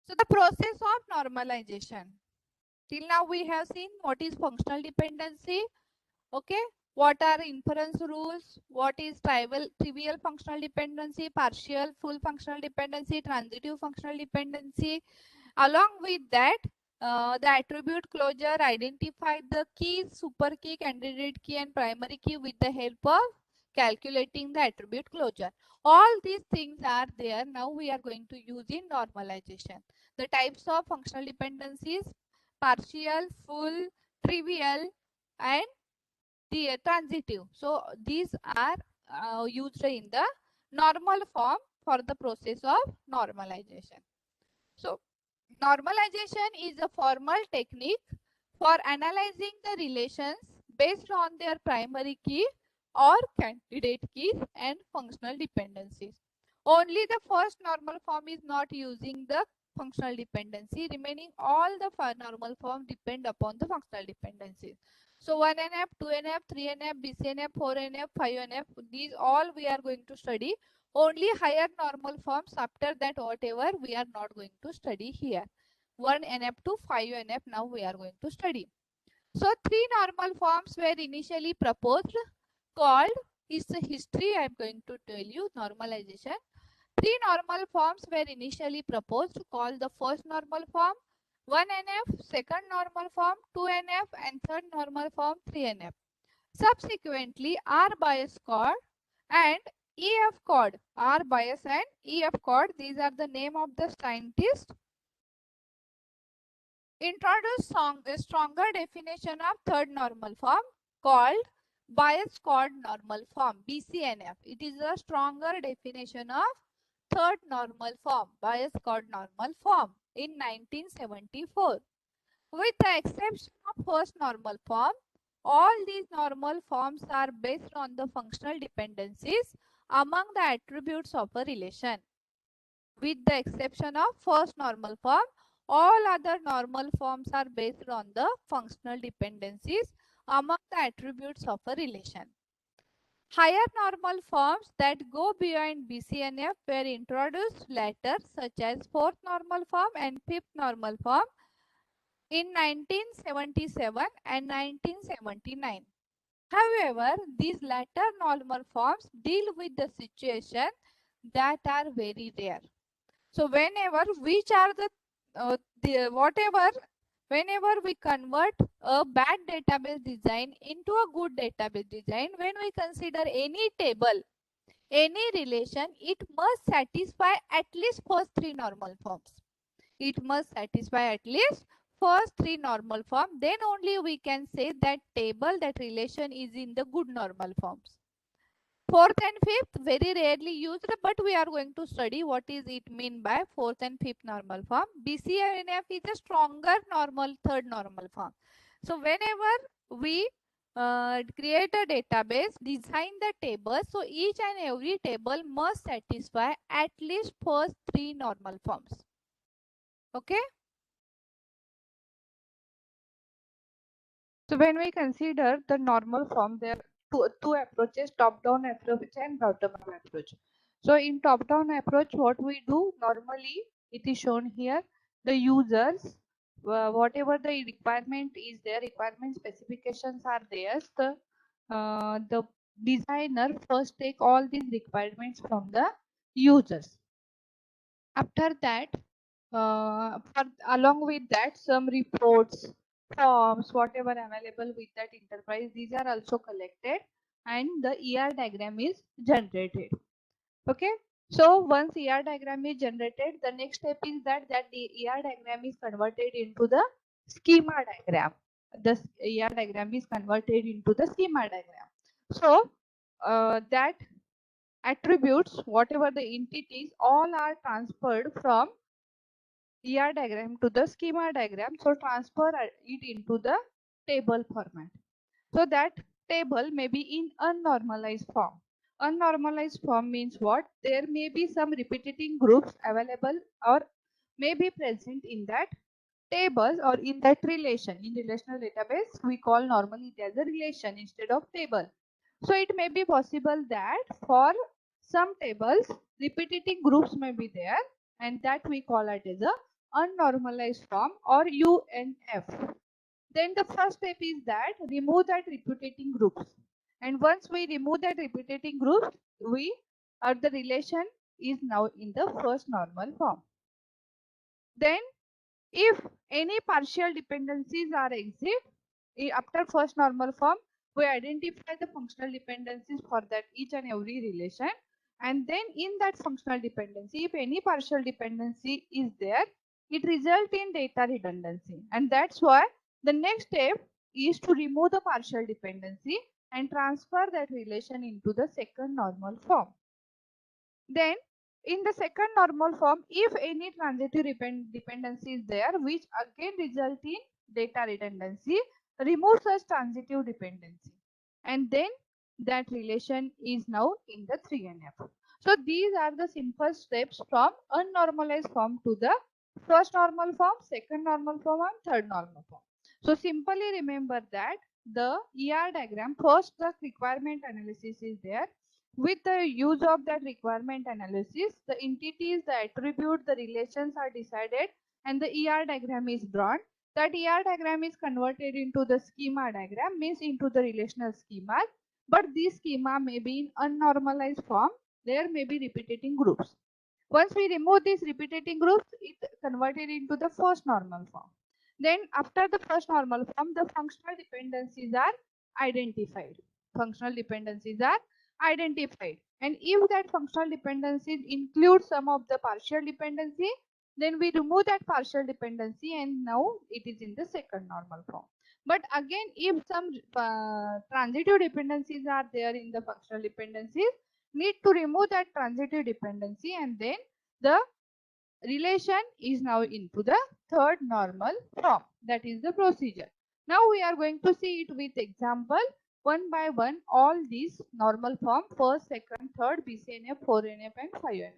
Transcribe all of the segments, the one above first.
So the process of normalization. Till now we have seen what is functional dependency. Okay. What are inference rules? What is trivial functional dependency, partial, full functional dependency, transitive functional dependency. Along with that, the attribute closure identify the keys, super key, candidate key and primary key with the help of calculating the attribute closure. All these things are there. Now we are going to use in normalization. The types of functional dependencies: partial, full, trivial and the transitive. So these are used in the normal form for the process of normalization. So normalization is a formal technique for analyzing the relations based on their primary key or candidate keys and functional dependencies. Only the first normal form is not using the functional dependency. Remaining all the normal form depend upon the functional dependencies. So 1NF, 2NF, 3NF, BCNF, 4NF, 5NF, these all we are going to study. Only higher normal forms, after that whatever we are not going to study here. 1NF to 5NF now we are going to study. So three normal forms were initially proposed, called, is the history I am going to tell you, normalization. Three normal forms were initially proposed, called the first normal form 1NF, second normal form 2NF and third normal form 3NF. Subsequently, R bias chord and EF chord, R bias and EF chord, these are the name of the scientists, introduced a stronger definition of third normal form called bias chord normal form, BCNF. It is a stronger definition of third normal form, bias chord normal form in 1974. With the exception of first normal form, all these normal forms are based on the functional dependencies among the attributes of a relation. With the exception of first normal form, all other normal forms are based on the functional dependencies among the attributes of a relation. Higher normal forms that go beyond BCNF were introduced later, such as fourth normal form and fifth normal form in 1977 and 1979. However, these latter normal forms deal with the situation that are very rare. So whenever whenever we convert a bad database design into a good database design, when we consider any table, any relation, it must satisfy at least first three normal forms. It must satisfy at least first three normal form. Then only we can say that table, that relation is in the good normal forms. Fourth and fifth very rarely used, but we are going to study what is it mean by fourth and fifth normal form. BCNF is a stronger normal third normal form. So whenever we create a database, design the table, so each and every table must satisfy at least first three normal forms. Okay. So when we consider the normal form, there are two approaches, top-down approach and bottom-up approach. So in top-down approach, what we do normally, it is shown here, the users, whatever the requirement is there, requirement specifications are there, the designer first take all these requirements from the users. After that, along with that, some reports, forms, whatever available with that enterprise, these are also collected and the ER diagram is generated. Okay. So once ER diagram is generated, the next step is that the ER diagram is converted into the schema diagram. The ER diagram is converted into the schema diagram. So that attributes, whatever the entities, all are transferred from ER diagram to the schema diagram. So transfer it into the table format. So that table may be in unnormalized form. Unnormalized form means what? There may be some repeating groups available or may be present in that tables or in that relation. In relational database, we call normally it as a relation instead of table. So it may be possible that for some tables, repeating groups may be there and that we call it as a unnormalized form or UNF. Then the first step is that remove that repeating groups. And once we remove that repeating groups, the relation is now in the first normal form. Then if any partial dependencies are exist, after first normal form, we identify the functional dependencies for that each and every relation. And then in that functional dependency, if any partial dependency is there, it results in data redundancy. And that's why the next step is to remove the partial dependency and transfer that relation into the second normal form. Then in the second normal form, if any transitive dependency is there, which again result in data redundancy, remove such transitive dependency. And then that relation is now in the 3NF. So these are the simple steps from unnormalized form to the first normal form, second normal form and third normal form. So simply remember that the ER diagram, first the requirement analysis is there. With the use of that requirement analysis, the entities, the attribute, the relations are decided and the ER diagram is drawn. That ER diagram is converted into the schema diagram, means into the relational schema. But this schema may be in unnormalized form. There may be repeating groups. Once we remove these repeating groups, it converted into the first normal form. Then after the first normal form, the functional dependencies are identified. Functional dependencies are identified. And if that functional dependencies include some of the partial dependency, then we remove that partial dependency and now it is in the second normal form. But again, if some transitive dependencies are there in the functional dependencies, need to remove that transitive dependency and then the relation is now into the third normal form. That is the procedure. Now we are going to see it with example one by one, all these normal form, first, second, third, BCNF, 4NF and 5NF.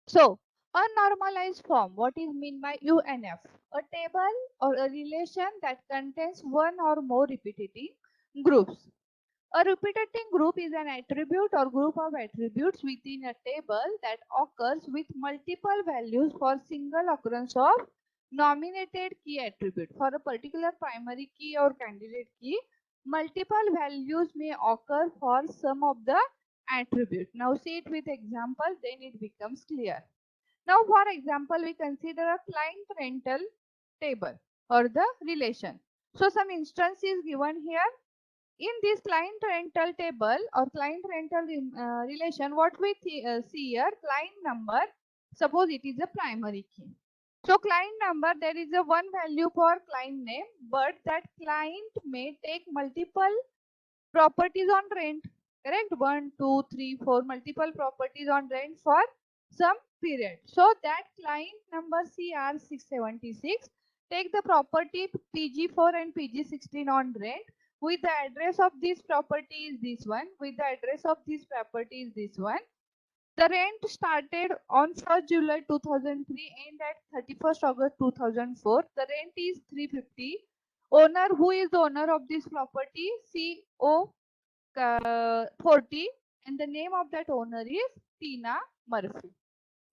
So unnormalized form, what is mean by UNF? A table or a relation that contains one or more repeating groups. A repeating group is an attribute or group of attributes within a table that occurs with multiple values for single occurrence of nominated key attribute. For a particular primary key or candidate key, multiple values may occur for some of the attribute. Now see it with example, then it becomes clear. Now for example, we consider a client rental table or the relation. So some instance is given here. In this client rental table or client rental relation, what we see here, client number, suppose it is a primary key. So client number, there is a one value for client name, but that client may take multiple properties on rent, correct? 1, 2, 3, 4, multiple properties on rent for some period. So that client number CR676 take the property PG4 and PG16 on rent. With the address of this property is this one. With the address of this property is this one. The rent started on 1st July 2003 and at 31st August 2004. The rent is 350. Owner, who is the owner of this property? CO 40, and the name of that owner is Tina Murphy.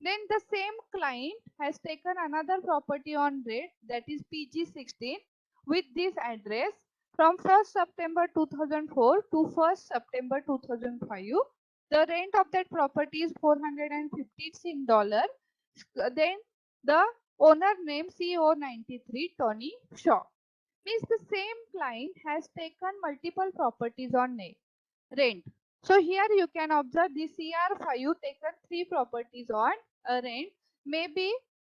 Then the same client has taken another property on rent, that is PG16, with this address from 1st September 2004 to 1st September 2005. The rent of that property is $450. Then the owner name CO93 Tony Shaw. Means the same client has taken multiple properties on rent. So here you can observe the CR5 taken 3 properties on rent. Maybe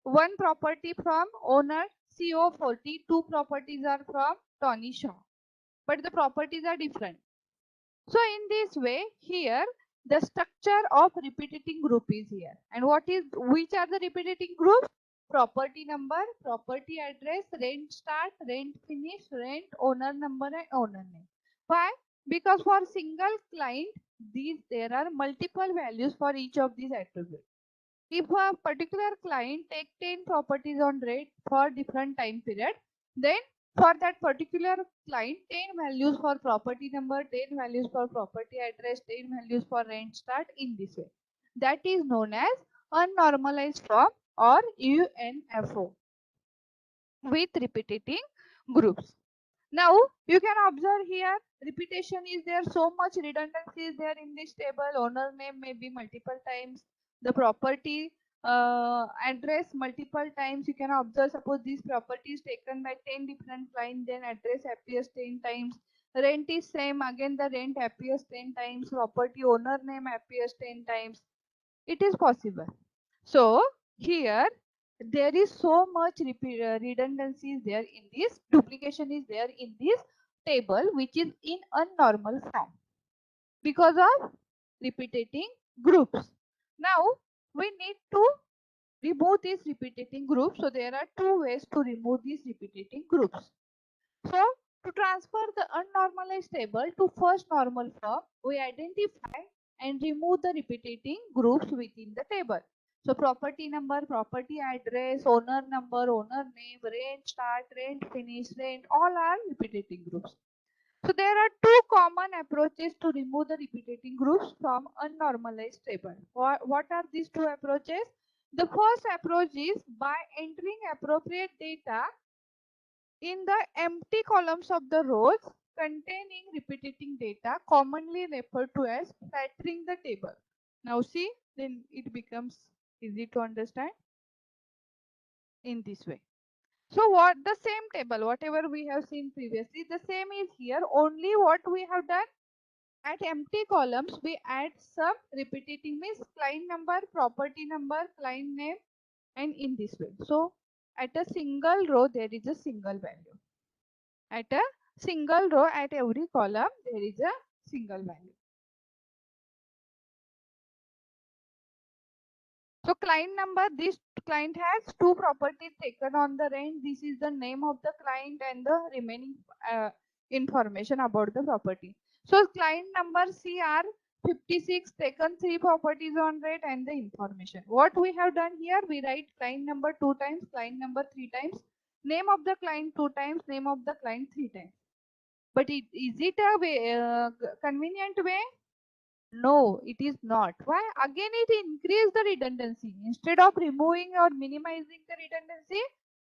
one property from owner CO40, 2 properties are from Tony Shaw. But the properties are different. So in this way, here the structure of repeating group is here. And which are the repeating groups? Property number, property address, rent start, rent finish, rent owner number and owner name. Why? Because for single client, there are multiple values for each of these attributes. If a particular client take 10 properties on rent for different time period, then for that particular client, 10 values for property number, 10 values for property address, 10 values for rent start in this way. That is known as unnormalized form. or UNFO with repeating groups. Now you can observe here repetition is there, so much redundancy is there in this table. Owner name may be multiple times, the property address multiple times. You can observe, suppose this property is taken by 10 different clients, then address appears 10 times. Rent is same, again the rent appears 10 times, property owner name appears 10 times. It is possible. So here there is so much redundancy is there in this, duplication is there in this table, which is in a normal form because of repeating groups. Now we need to remove these repeating groups. So there are two ways to remove these repeating groups. So to transfer the unnormalized table to first normal form, we identify and remove the repeating groups within the table. So property number, property address, owner number, owner name, rent start, rent finish, rent, all are repeating groups. So there are two common approaches to remove the repeating groups from unnormalized table. What are these two approaches? The first approach is by entering appropriate data in the empty columns of the rows containing repeating data, commonly referred to as flattering the table. Now see, then it becomes easy to understand in this way. So what the same table, whatever we have seen previously, the same is here. Only what we have done, at empty columns we add some repeating, means client number, property number, client name, and in this way. So at a single row there is a single value. At a single row, at every column there is a single value. So client number, this client has two properties taken on the rent. This is the name of the client and the remaining information about the property. So client number CR 56 taken three properties on rent and the information. What we have done here, we write client number 2 times, client number 3 times, name of the client 2 times, name of the client 3 times. But is it a way, convenient way? No, it is not. Why? Again, it increases the redundancy. Instead of removing or minimizing the redundancy,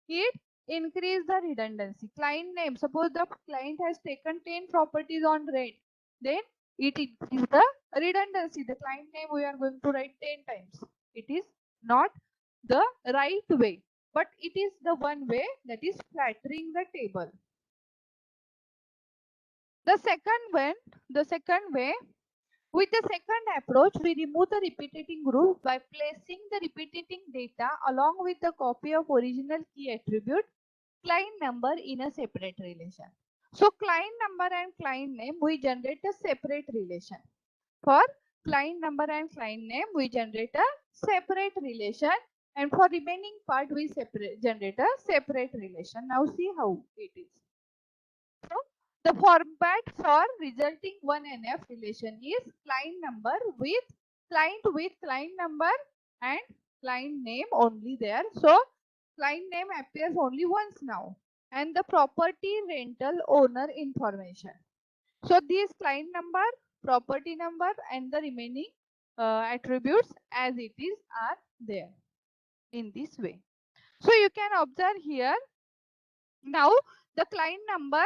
it increases the redundancy. Client name. Suppose the client has taken 10 properties on rent. Then it increases the redundancy. The client name we are going to write 10 times. It is not the right way. But it is the one way that is flattering the table. The second way, with the second approach, we remove the repeating group by placing the repeating data along with the copy of original key attribute client number in a separate relation. So client number and client name, we generate a separate relation. For client number and client name, we generate a separate relation, and for remaining part, we generate a separate relation. Now see how it is. So the format for resulting 1NF relation is client number with client number and client name only there. So client name appears only once now, and the property rental owner information. So these client number, property number, and the remaining attributes as it is are there in this way. So you can observe here now the client number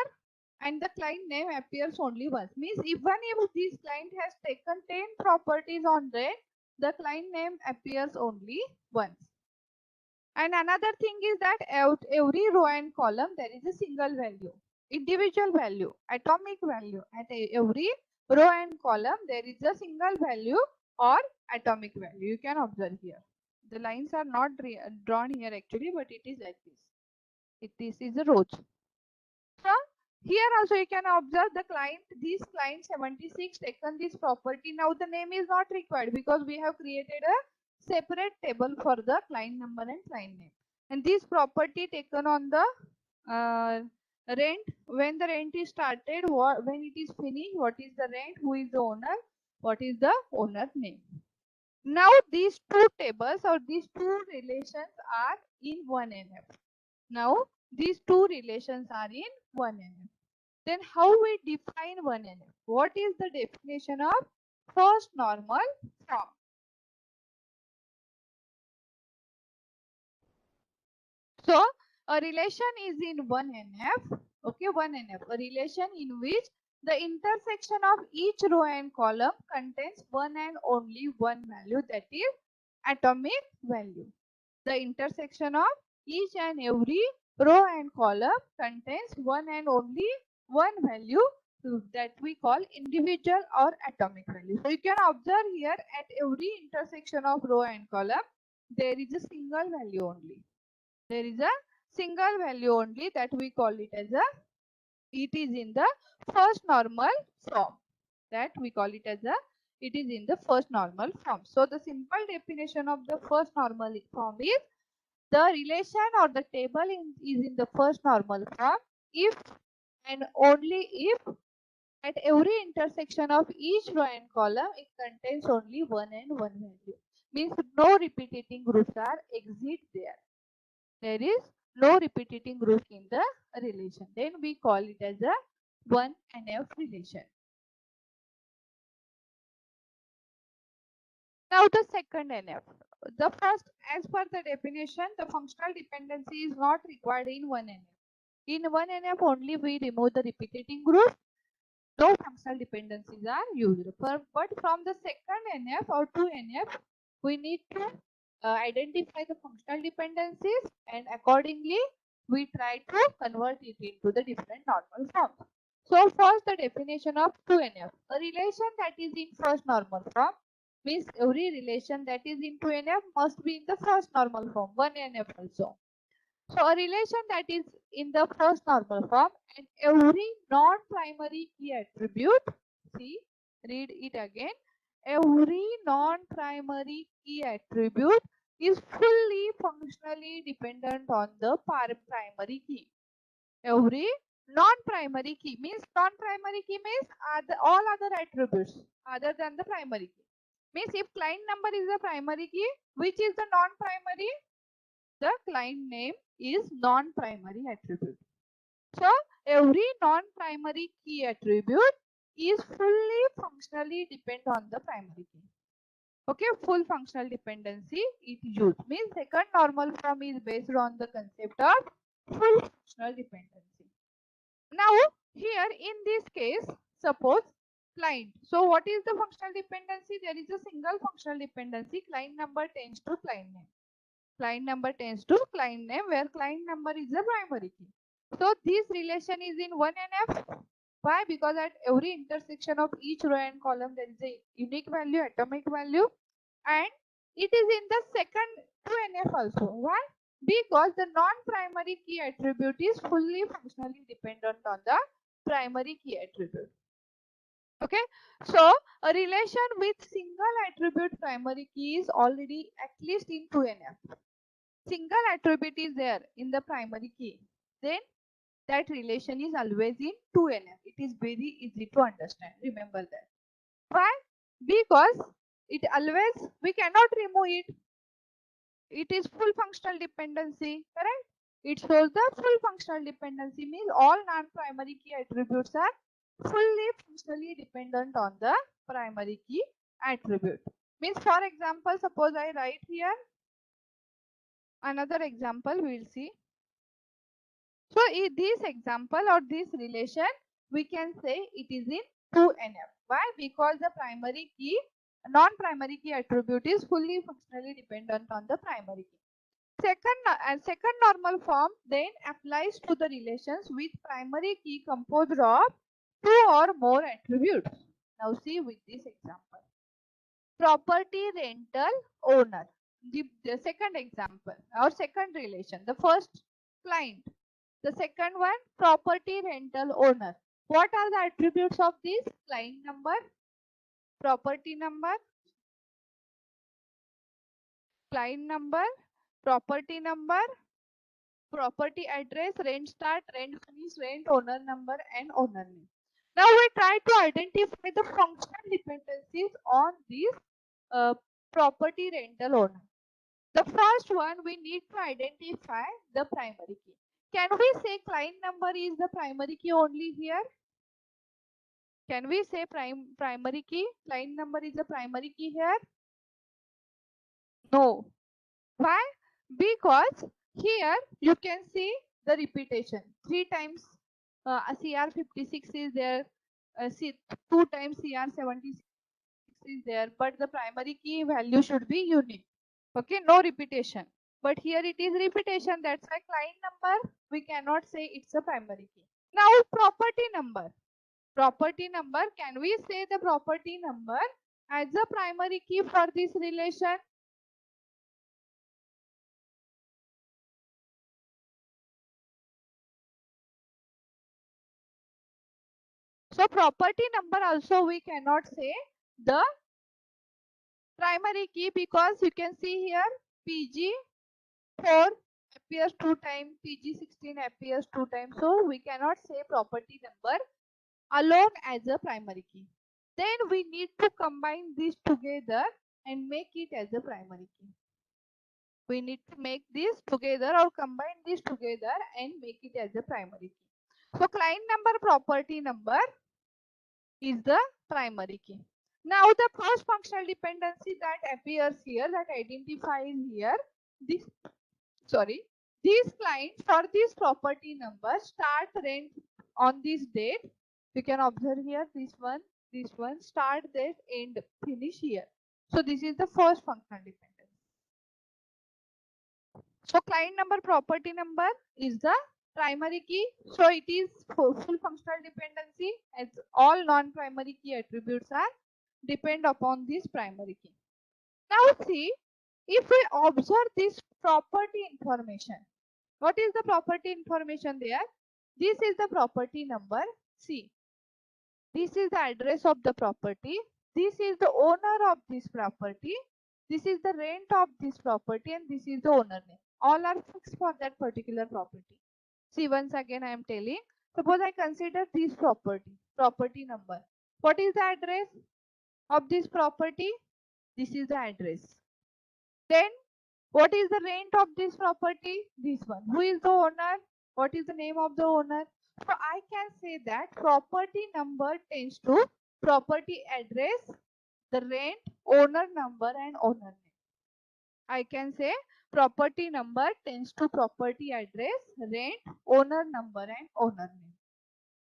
and the client name appears only once. Means even if this client has taken 10 properties on rent, the client name appears only once. And another thing is that every row and column there is a single value, individual value, atomic value. At every row and column there is a single value or atomic value. You can observe here. The lines are not drawn here actually, but it is like this. This is the rows. So here also you can observe the client, this client 76 taken this property. Now the name is not required because we have created a separate table for the client number and client name. And this property taken on the rent, when the rent is started, when it is finished, what is the rent, who is the owner, what is the owner name. Now these two tables or these two relations are in 1NF. Now these two relations are in 1NF. Then how we define 1NF? What is the definition of first normal form? So a relation is in 1NF. Okay, 1NF. A relation in which the intersection of each row and column contains one and only one value, that is atomic value. The intersection of each and every row and column contains one and only one value that we call individual or atomic value. So you can observe here at every intersection of row and column, there is a single value only. There is a single value only, that we call it as a, it is in the first normal form. That we call it as a, it is in the first normal form. So the simple definition of the first normal form is the relation or the table is in the first normal form if and only if at every intersection of each row and column it contains only one and one value. Means no repeating groups are exist there. There is no repeating group in the relation. Then we call it as a 1NF relation. Now the second NF. The first, as per the definition, the functional dependency is not required in 1NF. In 1NF only we remove the repeating group. No functional dependencies are used. But from the second NF or 2NF, we need to identify the functional dependencies, and accordingly we try to convert it into the different normal forms. So first, the definition of 2NF. A relation that is in first normal form means every relation that is in 2NF must be in the first normal form, 1NF also. So a relation that is in the first normal form and every non-primary key attribute, see, read it again, every non-primary key attribute is fully functionally dependent on the primary key. Every non-primary key means all other attributes other than the primary key. Means if client number is the primary key, which is the non-primary? The client name is non-primary attribute. So every non-primary key attribute is fully functionally depend on the primary key. Okay, full functional dependency is used. Means second normal form is based on the concept of full functional dependency. Now here in this case, suppose client. So what is the functional dependency? There is a single functional dependency. Client number tends to client name. Client number tends to client name, where client number is the primary key. So this relation is in 1NF. Why? Because at every intersection of each row and column there is a unique value, atomic value, and it is in the second 2NF also. Why? Because the non-primary key attribute is fully functionally dependent on the primary key attribute. Okay, so a relation with single attribute primary key is already at least in 2NF. Single attribute is there in the primary key, then that relation is always in 2NF. It is very easy to understand. Remember that. Why? Because it always, we cannot remove it. It is full functional dependency, correct? It shows the full functional dependency, means all non-primary key attributes are fully functionally dependent on the primary key attribute. Means for example, suppose I write here another example, we will see. So in this example or this relation, we can say it is in 2NF. Why? Because the primary key, non-primary key attribute is fully functionally dependent on the primary key. Second normal form then applies to the relations with primary key composed of two or more attributes. Now see with this example. Property rental owner. The second example or second relation. The first client. The second one, property rental owner. What are the attributes of this? Client number, property number, client number, property number, property address, rent start, rent finish, rent owner number, and owner name. Now we try to identify the functional dependencies on this property rental owner. The first one, we need to identify the primary key. Can we say client number is the primary key only here? Can we say primary key? Client number is the primary key here? No. Why? Because Here you can see the repetition. 3 times CR56 is there. 2 times CR76 is there, but the primary key value should be unique. Okay, no repetition. But here it is repetition. That's why client number we cannot say it's a primary key. Now property number. Property number. Can we say the property number as a primary key for this relation? So property number also we cannot say the primary key, because you can see here PG4 appears 2 times, PG16 appears 2 times. So we cannot say property number alone as a primary key. Then we need to combine these together and make it as a primary key. We need to make this together or combine this together and make it as a primary key. So client number property number is the primary key. Now the first functional dependency that appears here, that identifies here, this client for this property number start rent on this date. You can observe here this one start date, end, finish here. So this is the first functional dependency. So client number property number is the primary key. So it is full functional dependency, as all non-primary key attributes are depend upon this primary key. Now see, if we observe this property information, what is the property information there? This is the property number. See, this is the address of the property. This is the owner of this property. This is the rent of this property, and this is the owner name. All are fixed for that particular property. See, once again I am telling, suppose I consider this property number. What is the address of this property? This is the address. Then what is the rent of this property? This one. Who is the owner? What is the name of the owner? So I can say that property number tends to property address, the rent, owner number, and owner name. I can say property number tends to property address, rent, owner number, and owner name.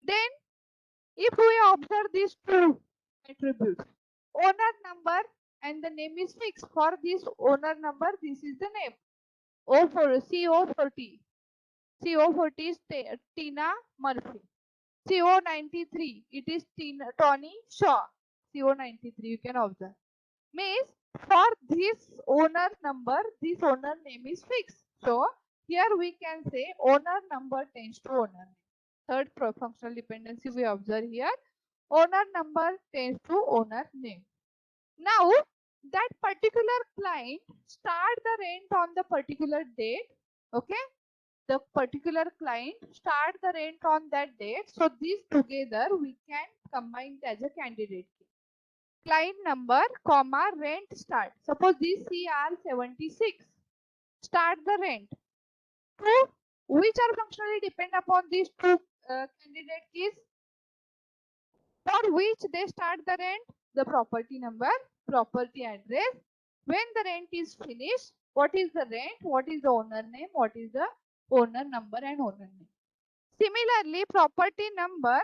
Then if we observe these two attributes, owner number and the name is fixed. For this owner number, this is the name. CO40. CO40 is Tina Murphy. CO93, it is Tony Shaw. CO93, you can observe. Means for this owner number, this owner name is fixed. So here we can say owner number tends to owner name. Third functional dependency we observe here. Owner number tends to owner name. Now that particular client start the rent on the particular date. Okay, the particular client start the rent on that date. So these together we can combine it as a candidate key. Client number, comma, rent start. Suppose this CR76 start the rent. Two, which are functionally depend upon these two candidate keys. For which they start the rent, the property number, property address. When the rent is finished, what is the rent, what is the owner name, what is the owner number and owner name. Similarly, property number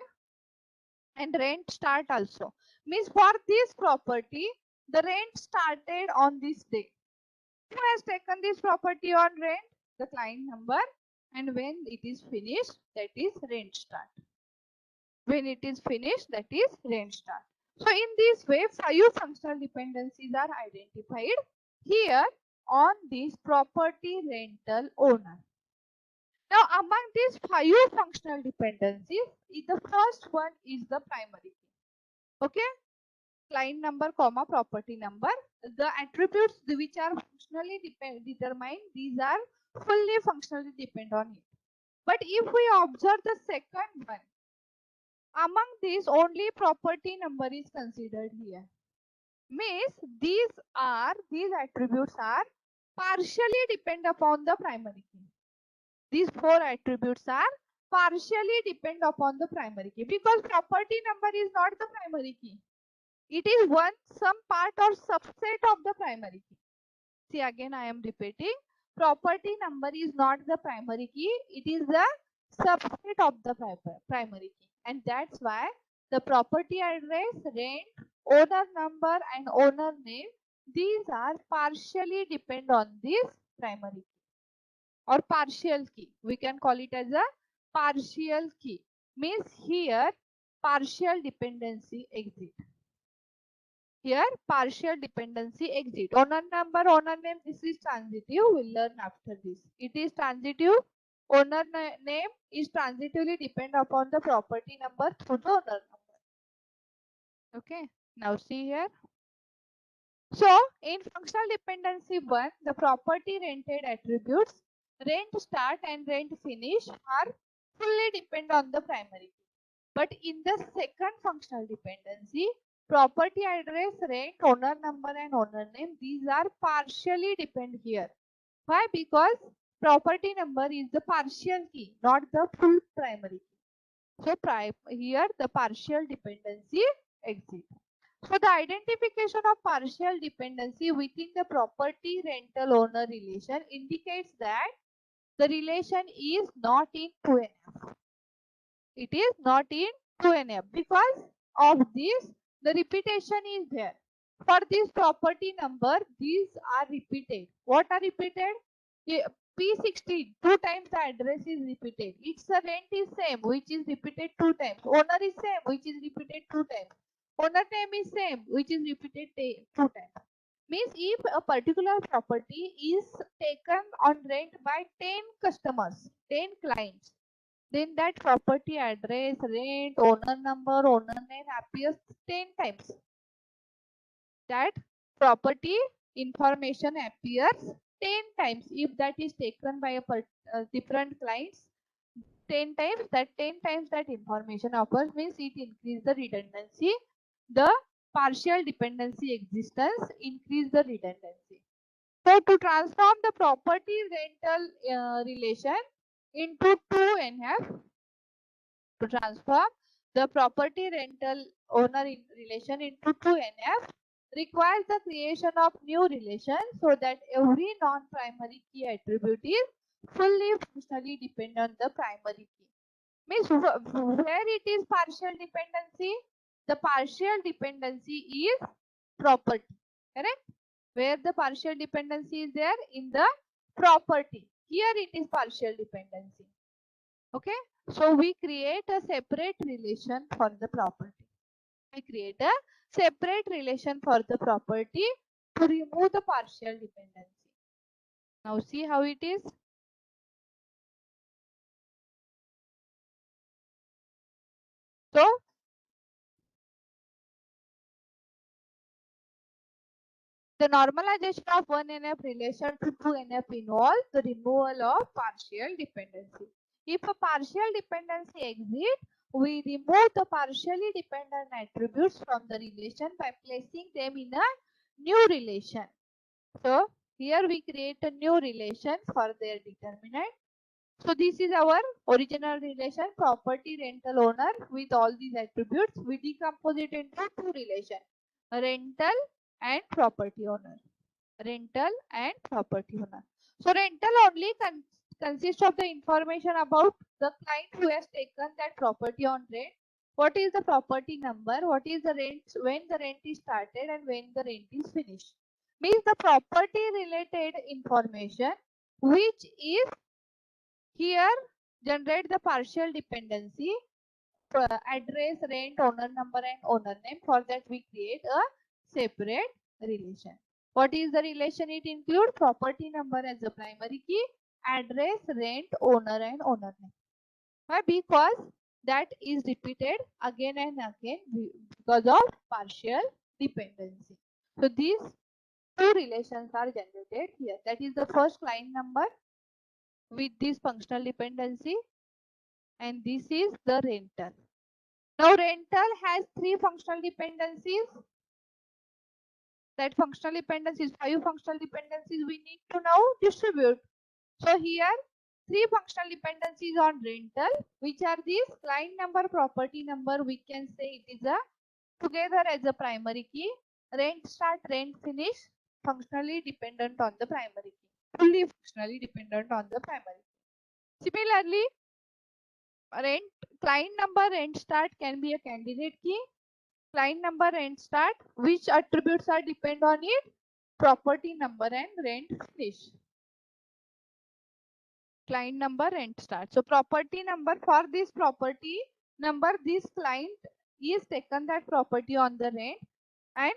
and rent start also. Means for this property, the rent started on this day. Who has taken this property on rent? The client number. And when it is finished, that is rent start. When it is finished, that is rent start. So in this way, 5 functional dependencies are identified here on this property rental owner. Now among these 5 functional dependencies, the first one is the primary key. Okay, client number, comma, property number. The attributes which are functionally determined, these are fully functionally depend on it. But if we observe the second one, among these only property number is considered here. Means these attributes are partially depend upon the primary key. These 4 attributes are partially depend upon the primary key, because property number is not the primary key. It is some part or subset of the primary key. See, again I am repeating, property number is not the primary key, it is the subset of the primary key, and that's why the property address, rent, owner number and owner name, these are partially depend on this primary key or partial key. We can call it as a partial key. Means here partial dependency exit. Here partial dependency exit. Owner number, owner name, this is transitive. We'll learn after this. It is transitive. Owner name is transitively depend upon the property number through the owner number. Okay. Now see here. So in functional dependency 1, the property rented attributes rent start and rent finish are fully depend on the primary key. But in the second functional dependency, property address, rent, owner number and owner name, these are partially depend here. Why? Because property number is the partial key, not the full primary key. So here the partial dependency exists. So the identification of partial dependency within the property rental owner relation indicates that the relation is not in 2NF. It is not in 2NF. Because of this, the repetition is there. For this property number, these are repeated. What are repeated? P16, 2 times the address is repeated. Its rent is same, which is repeated 2 times. Owner is same, which is repeated 2 times. Owner name is same, which is repeated 2 times. Means if a particular property is taken on rent by 10 customers, 10 clients, then that property address, rent, owner number, owner name appears 10 times. That property information appears 10 times if that is taken by a different clients 10 times. That 10 times that information occurs means it increase the redundancy. The partial dependency existence increase the redundancy. So to transform the property rental relation into 2NF, to transform the property rental owner in relation into 2NF requires the creation of new relation so that every non-primary key attribute is fully functionally dependent on the primary key. Means where it is partial dependency, the partial dependency is property, correct? Where the partial dependency is there in the property, here it is partial dependency. Okay, so we create a separate relation for the property. We create a separate relation for the property to remove the partial dependency. Now see how it is. So the normalization of 1NF relation to 2NF involves the removal of partial dependency. If a partial dependency exists, we remove the partially dependent attributes from the relation by placing them in a new relation. So here we create a new relation for their determinant. So this is our original relation, property rental owner with all these attributes. We decompose it into two relations, rental and property owner. Rental and property owner. So rental only consists of the information about the client who has taken that property on rent. What is the property number? What is the rent? When the rent is started and when the rent is finished. Means the property related information which is here generate the partial dependency, address, rent, owner number and owner name. For that we create a separate relation. What is the relation? It includes property number as a primary key, address, rent, owner and owner name. Why? Because that is repeated again and again because of partial dependency. So these two relations are generated here. That is the first line number with this functional dependency, and this is the rental. Now rental has three functional dependencies. That functional dependencies, 5 functional dependencies we need to now distribute. So here 3 functional dependencies on rental, which are these client number, property number. We can say it is a together as a primary key. Rent start, rent finish, functionally dependent on the primary key. fully functionally dependent on the primary. Similarly, rent client number rent start can be a candidate key. Client number rent start, which attributes are depend on it? Property number and rent finish. Client number rent start. So property number, for this property number, this client is taken that property on the rent, and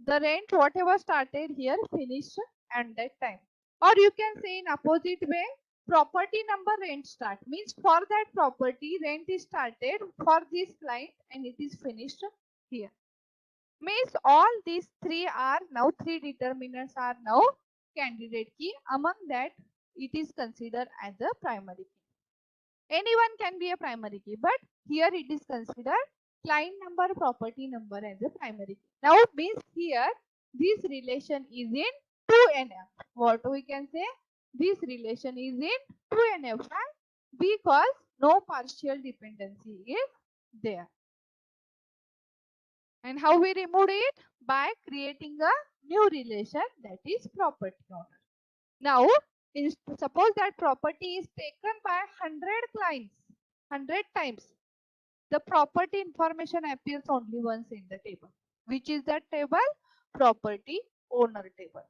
the rent whatever started here finished at that time. Or you can say in opposite way, property number rent start means for that property rent is started for this client and it is finished here. Means all these three are now, three determinants are now candidate key. Among that, it is considered as a primary key. Anyone can be a primary key, but here it is considered client number, property number as a primary key. Now means here this relation is in 2NF. What we can say? This relation is in 2NF because no partial dependency is there. And how we remove it? By creating a new relation, that is property owner. Now, suppose that property is taken by 100 clients, 100 times. The property information appears only once in the table. Which is that table? Property owner table.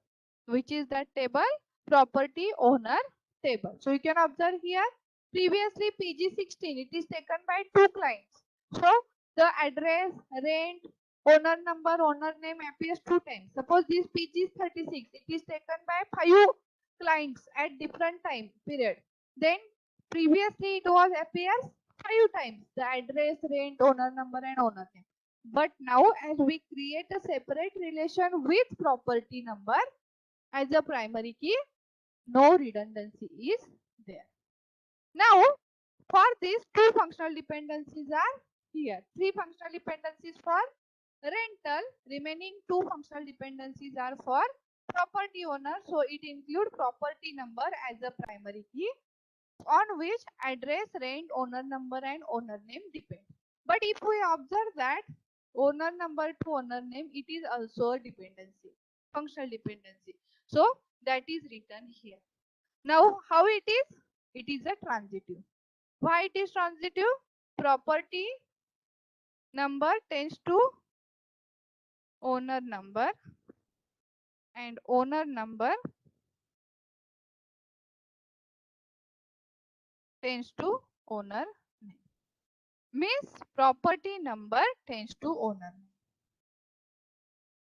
Which is that table? Property owner table. So you can observe here, previously PG16, it is taken by 2 clients. So the address, rent, owner number, owner name appears 2 times. Suppose this PG36, it is taken by 5 clients at different time period. Then previously it was appears 5 times, the address, rent, owner number and owner name. But now as we create a separate relation with property number as a primary key, no redundancy is there. Now for these, 2 functional dependencies are here. 3 functional dependencies for rental, remaining 2 functional dependencies are for property owner. So it includes property number as a primary key, on which address, rent, owner number and owner name depend. But if we observe that owner number to owner name, it is also a dependency, functional dependency. So that is written here. Now how it is? It is a transitive. Why it is transitive? Property number tends to owner number and owner number tends to owner name. Means property number tends to owner name.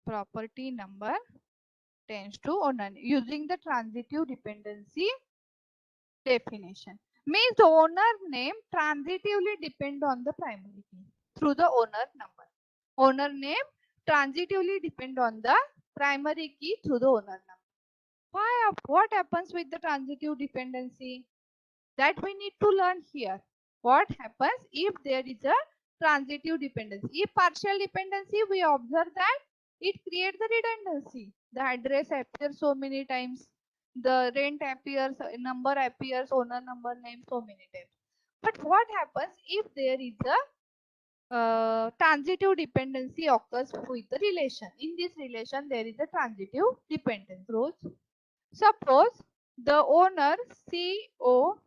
Property number tends to owner name using the transitive dependency definition. Means the owner name transitively depend on the primary key through the owner number. Owner name transitively depend on the primary key through the owner number. What happens with the transitive dependency? That we need to learn here. What happens if there is a transitive dependency? If partial dependency, we observe that it creates the redundancy. The address appears so many times. The rent appears, number appears, owner number name so many times. But what happens if there is a transitive dependency occurs with the relation? In this relation, there is a transitive dependence. Suppose the owner CO.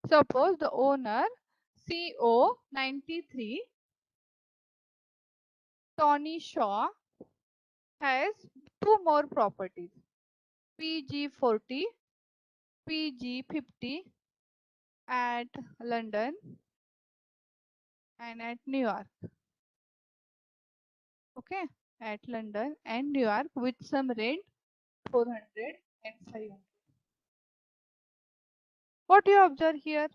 Suppose the owner CO93 Tony Shaw has 2 more properties, PG40, PG50 at London and at New York. Okay, at London and New York with some rent 400 and 500. What you observe here?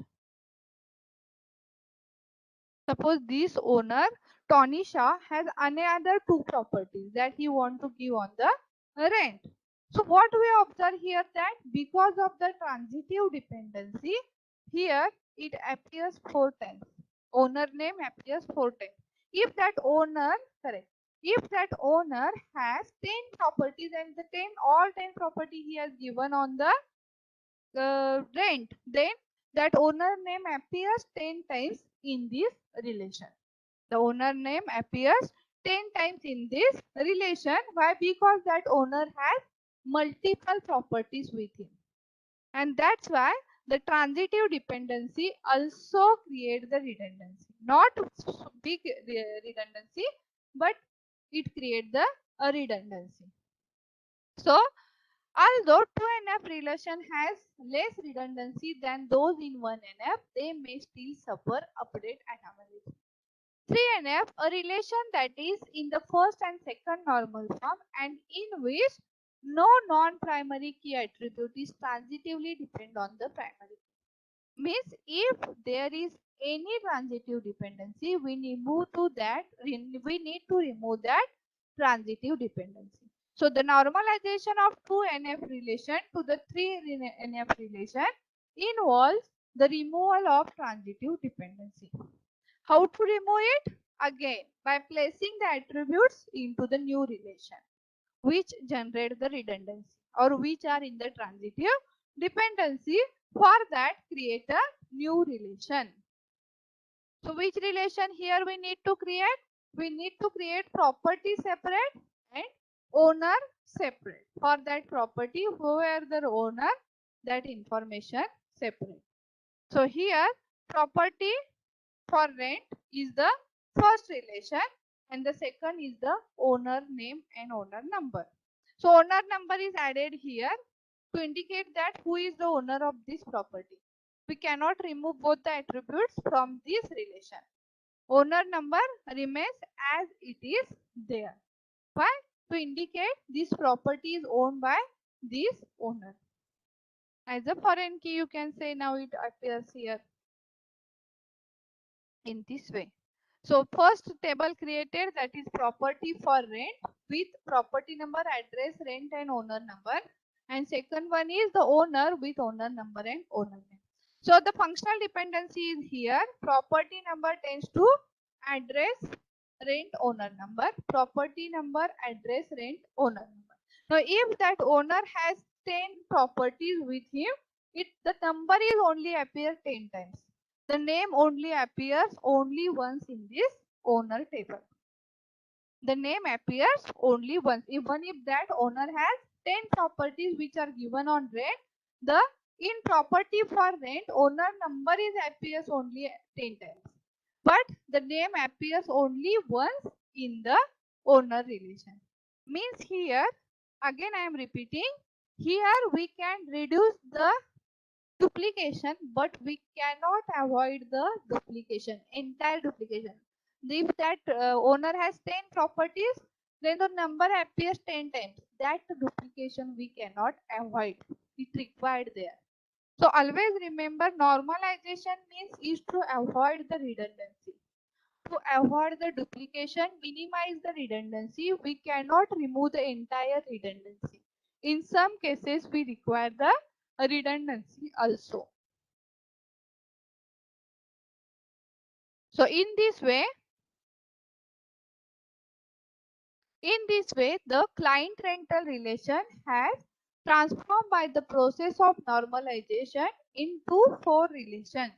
Suppose this owner Tony Shaw has another 2 properties that he want to give on the rent. So what we observe here, that because of the transitive dependency, here it appears 4 times. Owner name appears 4 times. If that owner, correct, if that owner has 10 properties and the all 10 property he has given on the rent, then that owner name appears 10 times in this relation. The owner name appears 10 times in this relation. Why? Because that owner has multiple properties with him. And that's why the transitive dependency also creates the redundancy. Not big redundancy, but it creates the redundancy. So, although 2NF relation has less redundancy than those in 1NF, they may still suffer update anomalies. 3NF, a relation that is in the first and second normal form and in which no non-primary key attribute is transitively depend on the primary. Means if there is any transitive dependency, we need to remove that transitive dependency. So the normalization of 2NF relation to the 3NF relation involves the removal of transitive dependency. How to remove it? Again, by placing the attributes into the new relation, which generate the redundancy or which are in the transitive dependency. For that, create a new relation. So which relation here we need to create? We need to create property separate and owner separate. For that property, whoever the owner, that information separate. So here property for rent is the first relation and the second is the owner name and owner number. So owner number is added here to indicate that who is the owner of this property. We cannot remove both the attributes from this relation. Owner number remains as it is there. Why? To indicate this property is owned by this owner. As a foreign key, you can say now it appears here in this way. So first table created, that is property for rent with property number, address, rent and owner number. And second one is the owner with owner number and owner name. So the functional dependency is here. Property number tends to address, rent, owner number. Property number, address, rent, owner number. Now if that owner has 10 properties with him, the number is only appear 10 times. The name only appears only once in this owner table. The name appears only once. Even if that owner has 10 properties which are given on rent, the in property for rent owner number is appears only 10 times. But the name appears only once in the owner relation. Means here, again I am repeating, here we can reduce the duplication, but we cannot avoid the duplication, entire duplication. If that owner has 10 properties, then the number appears 10 times. That duplication we cannot avoid. It required there. So always remember, normalization means is to avoid the redundancy. To avoid the duplication, minimize the redundancy, we cannot remove the entire redundancy. In some cases, we require the redundancy also. So in this way, the client rental relation has transformed by the process of normalization into 4 relations.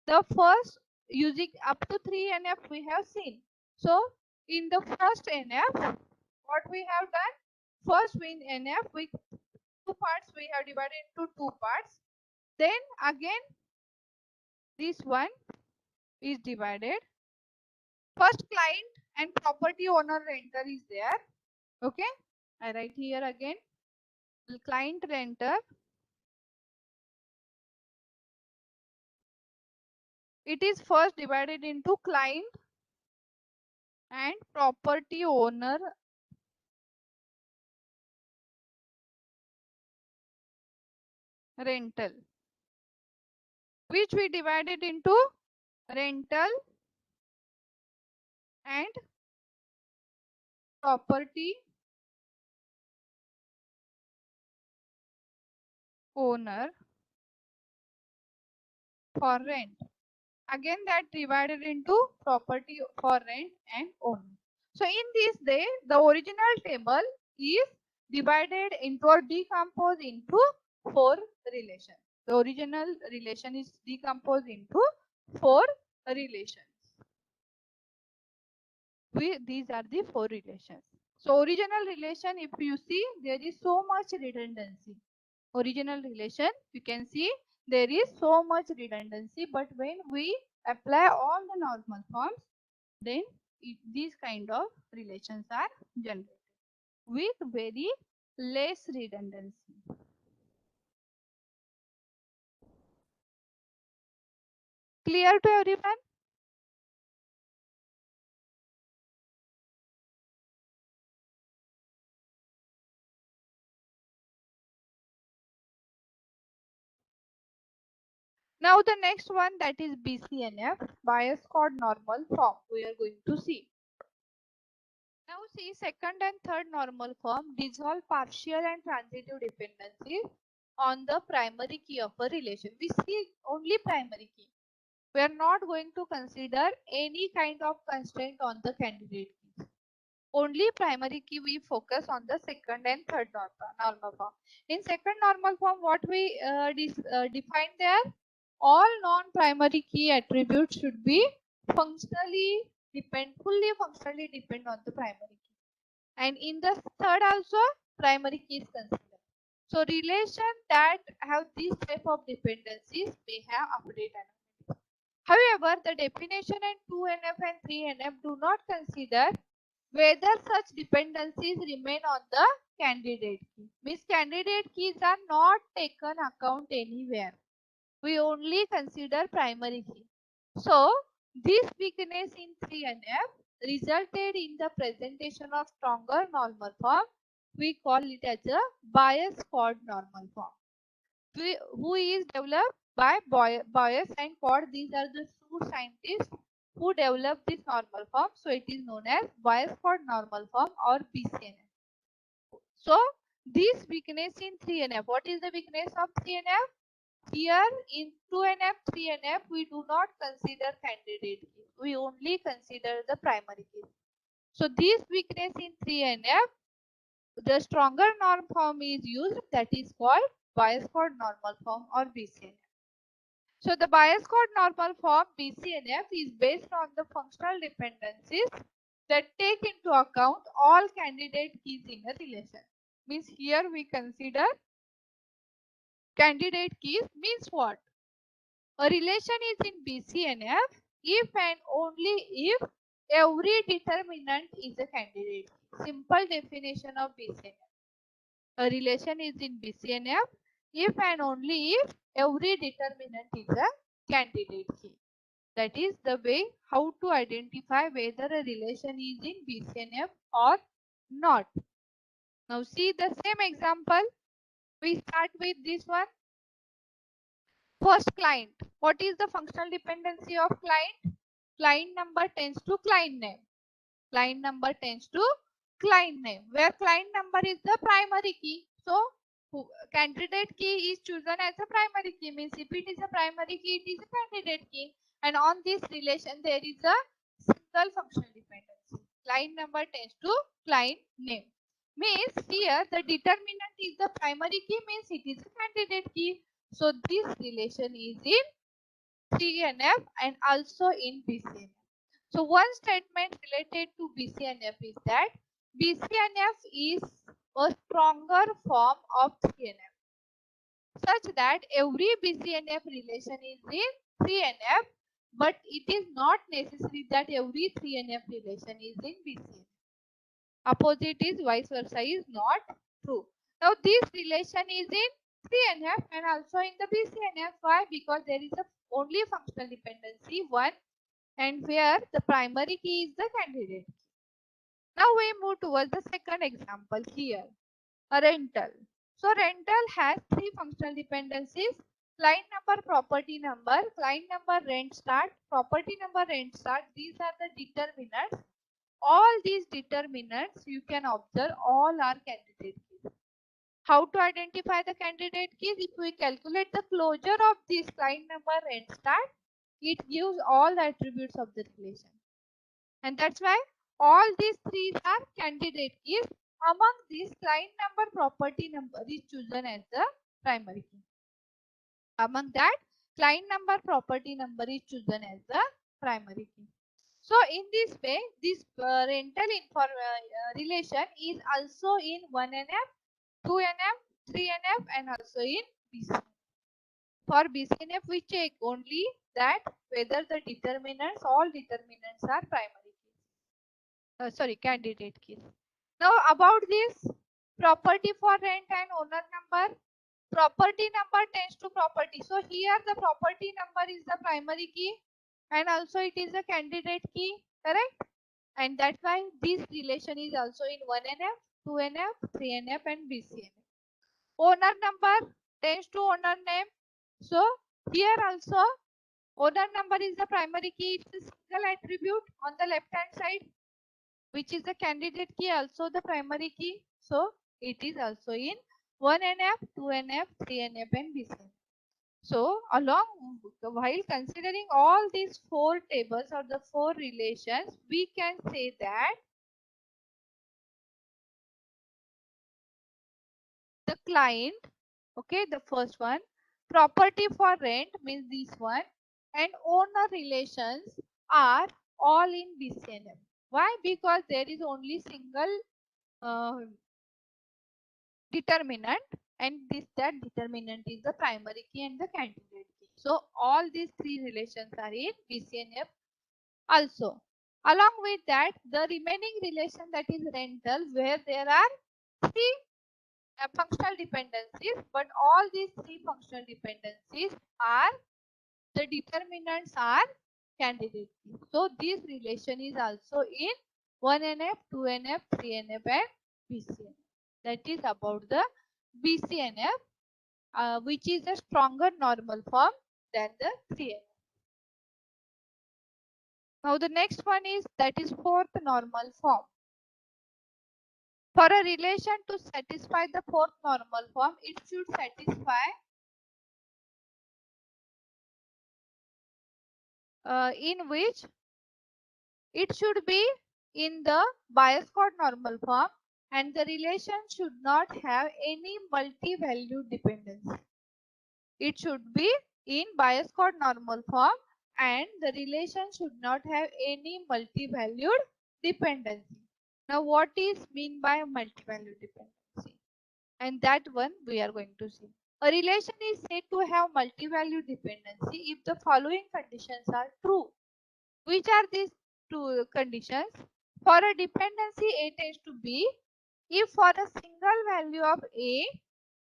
The first, using up to 3 NF we have seen. So in the first NF, what we have done? First in NF with 2 parts, we have divided into 2 parts. Then again this one is divided. First client and property owner renter is there. Okay, I write here again. Client renter. It is first divided into client and property owner rental, which we divided into rental and property owner for rent. Again that divided into property for rent and owner. So in this day, the original table is divided into or decomposed into 4 relations. The original relation is decomposed into 4 relations. These are the four relations. So original relation, if you see, there is so much redundancy. Original relation, you can see there is so much redundancy, but when we apply all the normal forms, then these kind of relations are generated with very less redundancy. Clear to everyone? Now the next one, that is BCNF, bias chord normal form, we are going to see. Now see, second and third normal form dissolve partial and transitive dependencies on the primary key of a relation. We see only primary key. We are not going to consider any kind of constraint on the candidate key. Only primary key we focus on the second and third normal form. In second normal form, what we define there, all non-primary key attributes should be fully functionally depend on the primary key. And in the third also, primary key is considered. So relation that have these type of dependencies may have update analysis. However, the definition in 2NF and 3NF do not consider whether such dependencies remain on the candidate key. Means candidate keys are not taken account anywhere. We only consider primary key. So this weakness in 3NF resulted in the presentation of stronger normal form. We call it as a bias chord normal form. Who is developed by Bias and Chord. These are the two scientists who developed this normal form. So it is known as bias chord normal form or BCNF. So this weakness in 3NF. What is the weakness of 3NF? Here in 2NF, 3NF, we do not consider candidate key. We only consider the primary key. So this weakness in 3NF, the stronger norm form is used, that is called bias chord normal form or BCNF. So the bias chord normal form BCNF is based on the functional dependencies that take into account all candidate keys in a relation. Means here we consider candidate keys means what? A relation is in BCNF if and only if every determinant is a candidate. Simple definition of BCNF. A relation is in BCNF if and only if every determinant is a candidate key. That is the way how to identify whether a relation is in BCNF or not. Now see the same example. We start with this one. First, client. What is the functional dependency of client? Client number tends to client name. Client number tends to client name, where client number is the primary key. So candidate key is chosen as a primary key, means if it is a primary key, it is a candidate key. And on this relation, there is a single functional dependency. Client number tends to client name. Means here the determinant is the primary key, means it is a candidate key. So this relation is in 3NF and also in BCNF. So one statement related to BCNF is that BCNF is a stronger form of 3NF, such that every BCNF relation is in 3NF, but it is not necessary that every 3NF relation is in BCNF. Opposite is vice versa is not true. Now this relation is in 3NF and also in the BCNF. Why? Because there is a only functional dependency one, and where the primary key is the candidate. Now we move towards the second example here, a rental. So rental has three functional dependencies: client number, property number, client number, rent start, property number, rent start. These are the determinants. All these determinants you can observe all are candidate keys. How to identify the candidate keys? If we calculate the closure of this client number, rent start, it gives all the attributes of the relation. And that's why all these three are candidate keys. Among these, client number, property number is chosen as the primary key. Among that, client number, property number is chosen as the primary key. So in this way, this rental relation is also in 1NF, 2NF, 3NF and also in BCNF. For BCNF, we check only that whether the determinants, all determinants are primary keys. Candidate keys. Now about this property for rent and owner number. Property number tends to property. So here the property number is the primary key and also it is a candidate key, correct? And that's why this relation is also in 1NF, 2NF, 3NF and BCNF. Owner number tends to owner name. So here also owner number is the primary key. It's a single attribute on the left hand side, which is the candidate key, also the primary key. So it is also in 1NF, 2NF, 3NF and BCNF. So while considering all these four tables or the four relations, we can say that the client, okay, the first one, property for rent means this one, and owner relations are all in BCNF. Why? Because there is only single determinant and that determinant is the primary key and the candidate key. So all these three relations are in BCNF also. Along with that, the remaining relation, that is rental, where there are three functional dependencies, but all these three functional dependencies are, the determinants are candidate key. So this relation is also in 1NF, 2NF, 3NF and BCNF. That is about the BCNF, which is a stronger normal form than the 3NF. Now the next one is, that is fourth normal form. For a relation to satisfy the fourth normal form, it should satisfy in which it should be in the Bias-Chord normal form and the relation should not have any multi-valued dependency. It should be in Bias-Chord normal form and the relation should not have any multi-valued dependency. Now what is mean by multi-valued dependency? And that one we are going to see. A relation is said to have multi-valued dependency if the following conditions are true. Which are these two conditions? For a dependency A tends to B, if for a single value of A,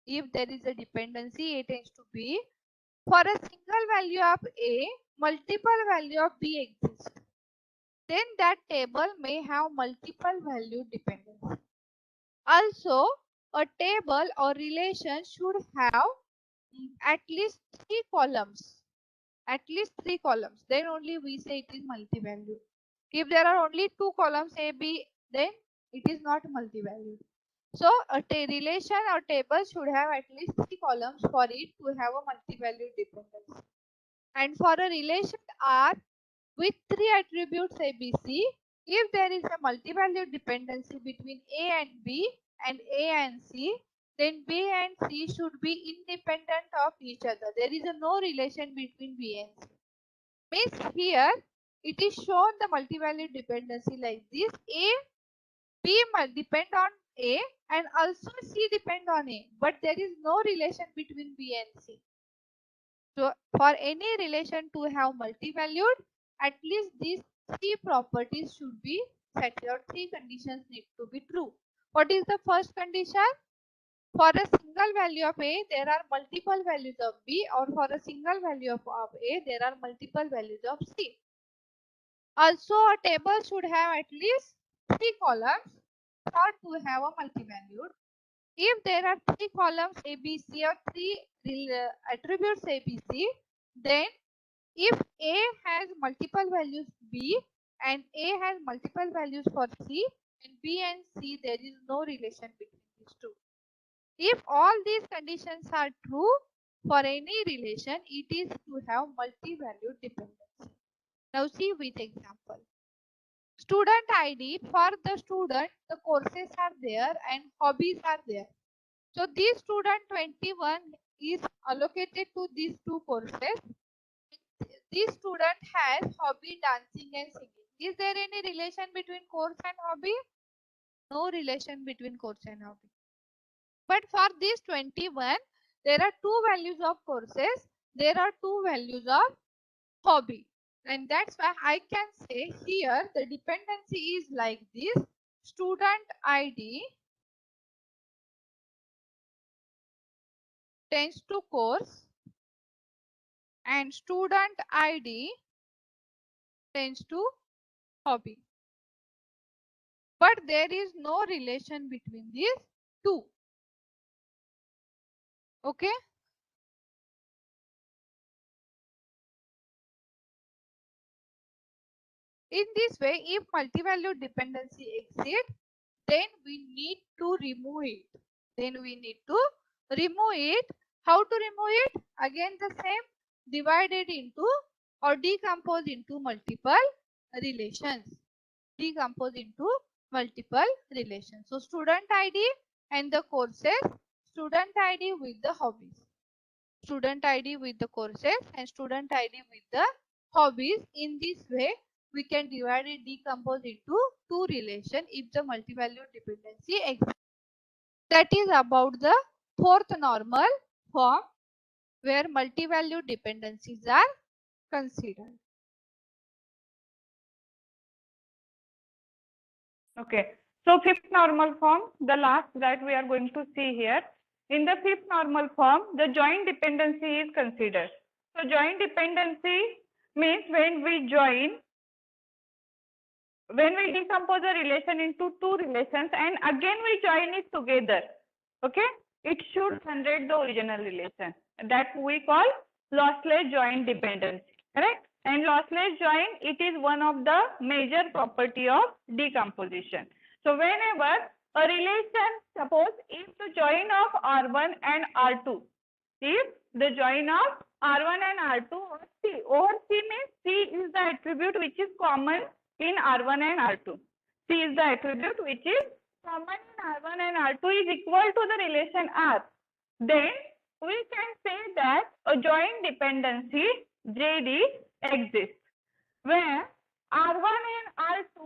if there is a dependency A tends to B, for a single value of A, multiple value of B exists, then that table may have multiple value dependency. Also, a table or relation should have at least 3 columns. At least 3 columns. Then only we say it is multi-valued. If there are only 2 columns A, B, then it is not multi-valued. So a relation or table should have at least 3 columns for it to have a multi-valued dependence. And for a relation R with 3 attributes A, B, C, if there is a multi-valued dependency between A and B and A and C, then B and C should be independent of each other. There is no relation between B and C. Means here it is shown the multi-valued dependency like this. B depend on A and also C depend on A, but there is no relation between B and C. So for any relation to have multi-valued, at least these 3 properties should be set, or 3 conditions need to be true. What is the first condition? For a single value of A, there are multiple values of B, or for a single value of A, there are multiple values of C. Also, a table should have at least 3 columns for to have a multi-valued. If there are 3 columns A, B, C or 3 attributes A, B, C, then if A has multiple values B and A has multiple values for C, and B and C, there is no relation between these two. If all these conditions are true for any relation, it is to have multi-valued dependency. Now see with example. Student ID, for the student, the courses are there and hobbies are there. So this student 21 is allocated to these 2 courses. This student has hobby dancing and singing. Is there any relation between course and hobby? No relation between course and hobby. But for this 21, there are two values of courses. There are two values of hobby. And that's why I can say here the dependency is like this. Student ID tends to course and student ID tends to hobby. But there is no relation between these two. Okay. In this way, if multi-valued dependency exists, then we need to remove it. How to remove it? Again the same, divide it into or decompose into multiple relations. So student ID and the courses, student ID with the hobbies. Student ID with the courses and student ID with the hobbies. In this way, we can divide it, decompose into two relations if the multi-valued dependency exists. That is about the fourth normal form where multi-valued dependencies are considered. Okay. So fifth normal form, the last that we are going to see here. In the fifth normal form, the joint dependency is considered. So joint dependency means when we decompose a relation into two relations and again we join it together, okay, it should generate the original relation. That we call lossless joint dependency, correct? And lossless join, it is one of the major property of decomposition. So whenever a relation, suppose if the join of R1 and R2, if the join of R1 and R2 over C means C is the attribute which is common in R1 and R2. C is the attribute which is common in R1 and R2 is equal to the relation R. Then we can say that a joint dependency JD exists where R1 and R2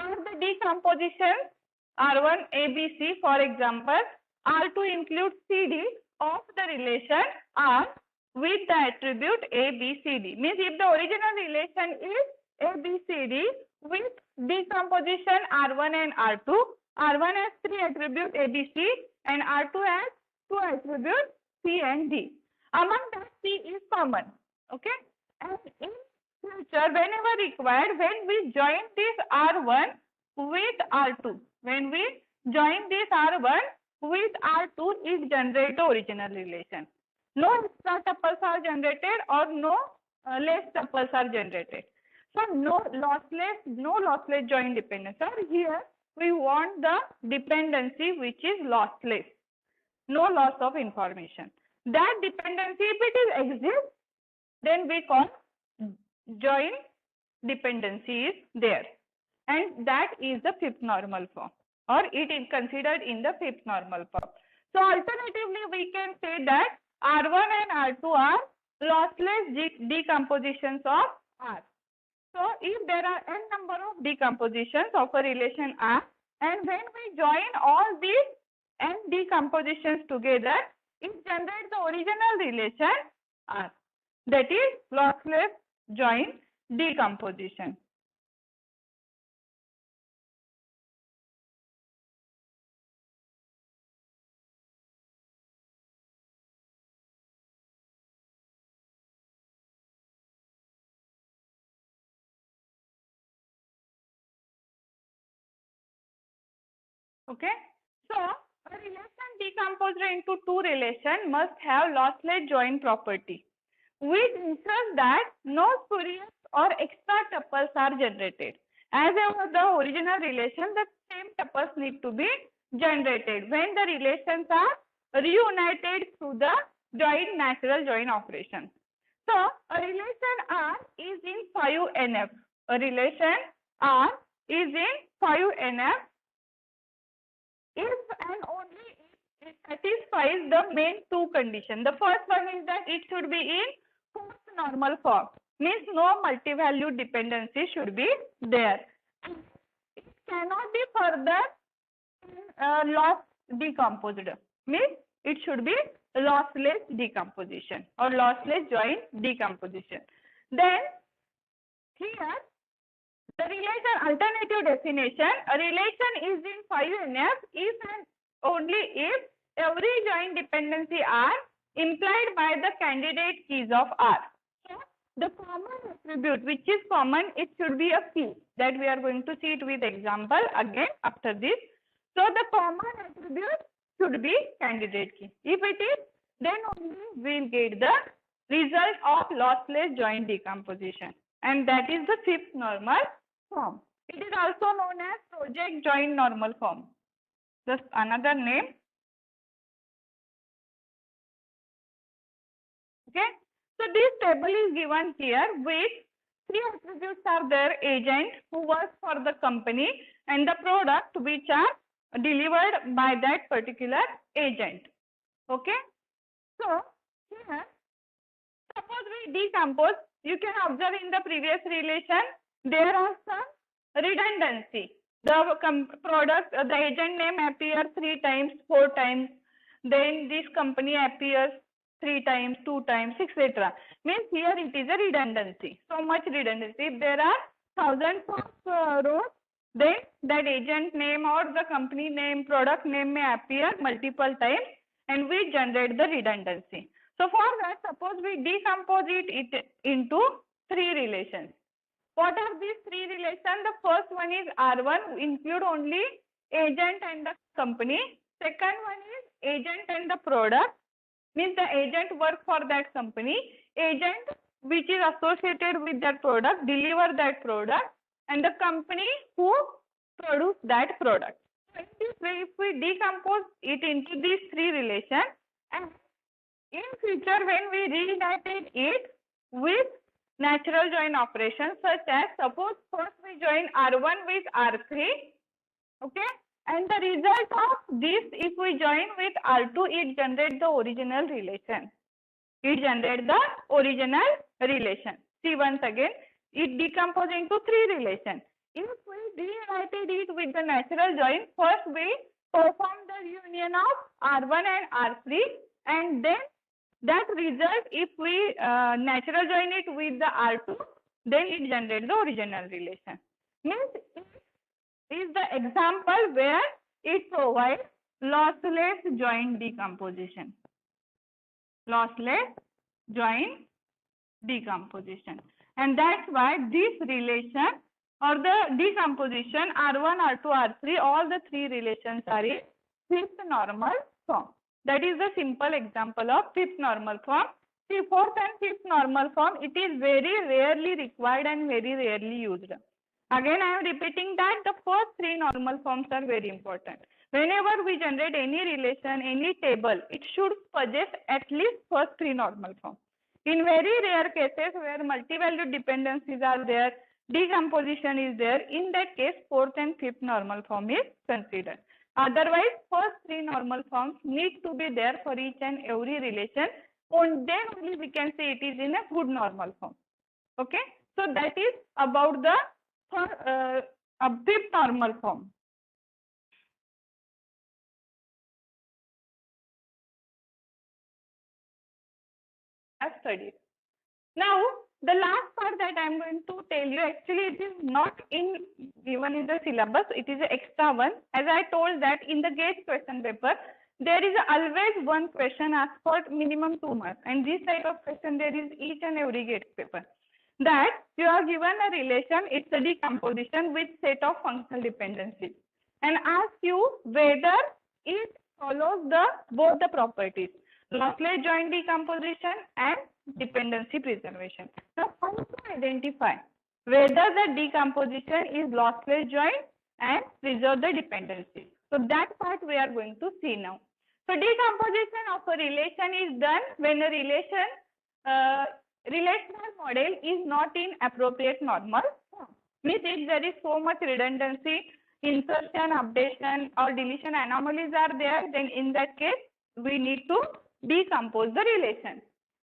are the decompositions R1 ABC, for example, R2 includes CD of the relation R with the attribute ABCD. Means if the original relation is ABCD with decomposition R1 and R2, R1 has 3 attributes ABC and R2 has 2 attributes C and D. Among that, C is common. Okay. And in future, whenever required, when we join this R1 with R2, when we join this R1 with R2, it generates the original relation. No extra tuples are generated or no less tuples are generated. So no lossless joint dependency. So here we want the dependency which is lossless, no loss of information. That dependency, if it exists, then we call joint dependency is there, and that is the fifth normal form, or it is considered in the fifth normal form. So alternatively, we can say that R1 and R2 are lossless decompositions of R. So if there are n number of decompositions of a relation R, and when we join all these n decompositions together, it generates the original relation R. That is lossless joint decomposition. Okay. So a relation decomposed into two relations must have lossless joint property, which ensures that no spurious or extra tuples are generated. As the original relation, the same tuples need to be generated when the relations are reunited through the natural join operation. So a relation R is in 5NF. A relation R is in 5NF if and only if it satisfies the main two conditions. The first one is that it should be in fourth normal form. means no multi-value dependency should be there. It cannot be further loss decomposed, means it should be lossless decomposition or lossless joint decomposition. Then here the relation alternative definition, a relation is in 5NF if and only if every joint dependency R implied by the candidate keys of R. So the common attribute which is common, it should be a key, that we are going to see it with example again after this. So the common attribute should be candidate key. If it is, then only we will get the result of lossless joint decomposition, and that is the fifth normal form. It is also known as project joint normal form. Just another name. Okay. So this table is given here with three attributes are there: agent who works for the company and the product which are delivered by that particular agent. Okay. So here, suppose we decompose, you can observe in the previous relation there are some redundancy. The product, the agent name appears 3 times, 4 times. Then this company appears 3 times, 2 times, etc. Means here it is a redundancy. So much redundancy. If there are thousands of rows, then that agent name or the company name, product name may appear multiple times, and we generate the redundancy. So for that, suppose we decompose it into 3 relations. What are these 3 relations? The first one is R1, include only agent and the company. Second one is agent and the product, means the agent work for that company, agent which is associated with that product, deliver that product, and the company who produce that product. So in this way, if we decompose it into these 3 relations, and in future when we reunited it with natural join operations, such as suppose first we join R1 with R3, okay, and the result of this, if we join with R2, it generates the original relation. It generates the original relation. See once again, it decomposes into 3 relations. If we reunited it with the natural join, first we perform the union of R1 and R3, and then that result, if we natural join it with the R2, then it generates the original relation. Means it is the example where it provides lossless joint decomposition. Lossless joint decomposition. And that's why this relation or the decomposition R1, R2, R3, all the 3 relations are in fifth normal form. That is the simple example of fifth normal form. See, fourth and fifth normal form, it is very rarely required and very rarely used. Again, I am repeating that the first 3 normal forms are very important. Whenever we generate any relation, any table, it should suggest at least first 3 normal forms. In very rare cases where multi-value dependencies are there, decomposition is there, in that case, fourth and fifth normal form is considered. Otherwise, first 3 normal forms need to be there for each and every relation. And then only we can say it is in a good normal form. Okay. So that is about the fifth normal form. I've studied. Now, the last part that I am going to tell you, actually it is not given in the syllabus, it is an extra one. As I told that in the GATE question paper, there is always one question asked for minimum 2 marks, and this type of question there is each and every GATE paper. That you are given a relation, it's a decomposition with set of functional dependencies, and ask you whether it follows both the properties, lossless joint decomposition and dependency preservation. Now, how to identify whether the decomposition is lossless joint and preserve the dependency? So that part we are going to see now. So decomposition of a relation is done when a relational model is not in appropriate normal form. Means if there is so much redundancy, insertion, updation or deletion anomalies are there, then in that case we need to decompose the relation.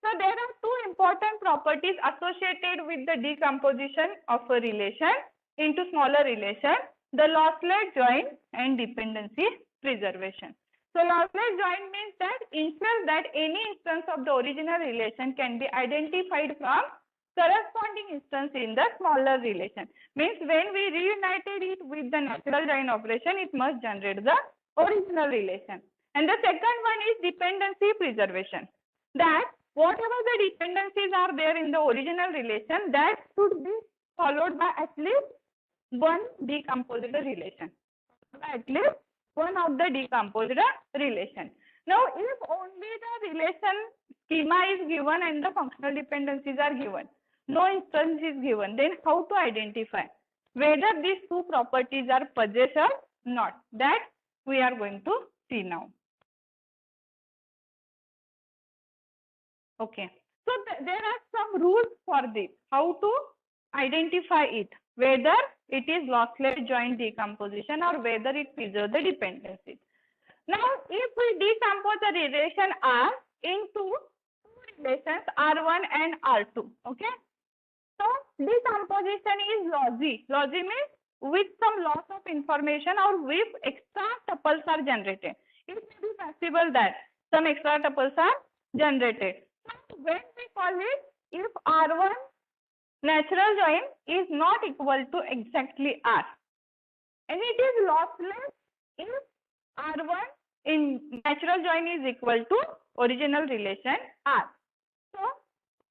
So there are two important properties associated with the decomposition of a relation into smaller relation, the lossless join and dependency preservation. So lossless join means that ensures that any instance of the original relation can be identified from corresponding instance in the smaller relation. Means when we reunited it with the natural join operation, it must generate the original relation. And the second one is dependency preservation. That whatever the dependencies are there in the original relation, that should be followed by at least one decomposed relation. At least one of the decomposed relation. Now, if only the relation schema is given and the functional dependencies are given, no instance is given, then how to identify whether these two properties are possessed or not? That we are going to see now. Okay. So there are some rules for this, how to identify it, whether it is lossless joint decomposition or whether it preserves the dependencies. Now, if we decompose the relation R into two relations R1 and R2, okay? So, decomposition is lossy. Lossy means with some loss of information or with extra tuples are generated. It may be possible that some extra tuples are generated. So, when we call it, if R1 natural join is not equal to exactly R, and it is lossless if R1 in natural join is equal to original relation R. So,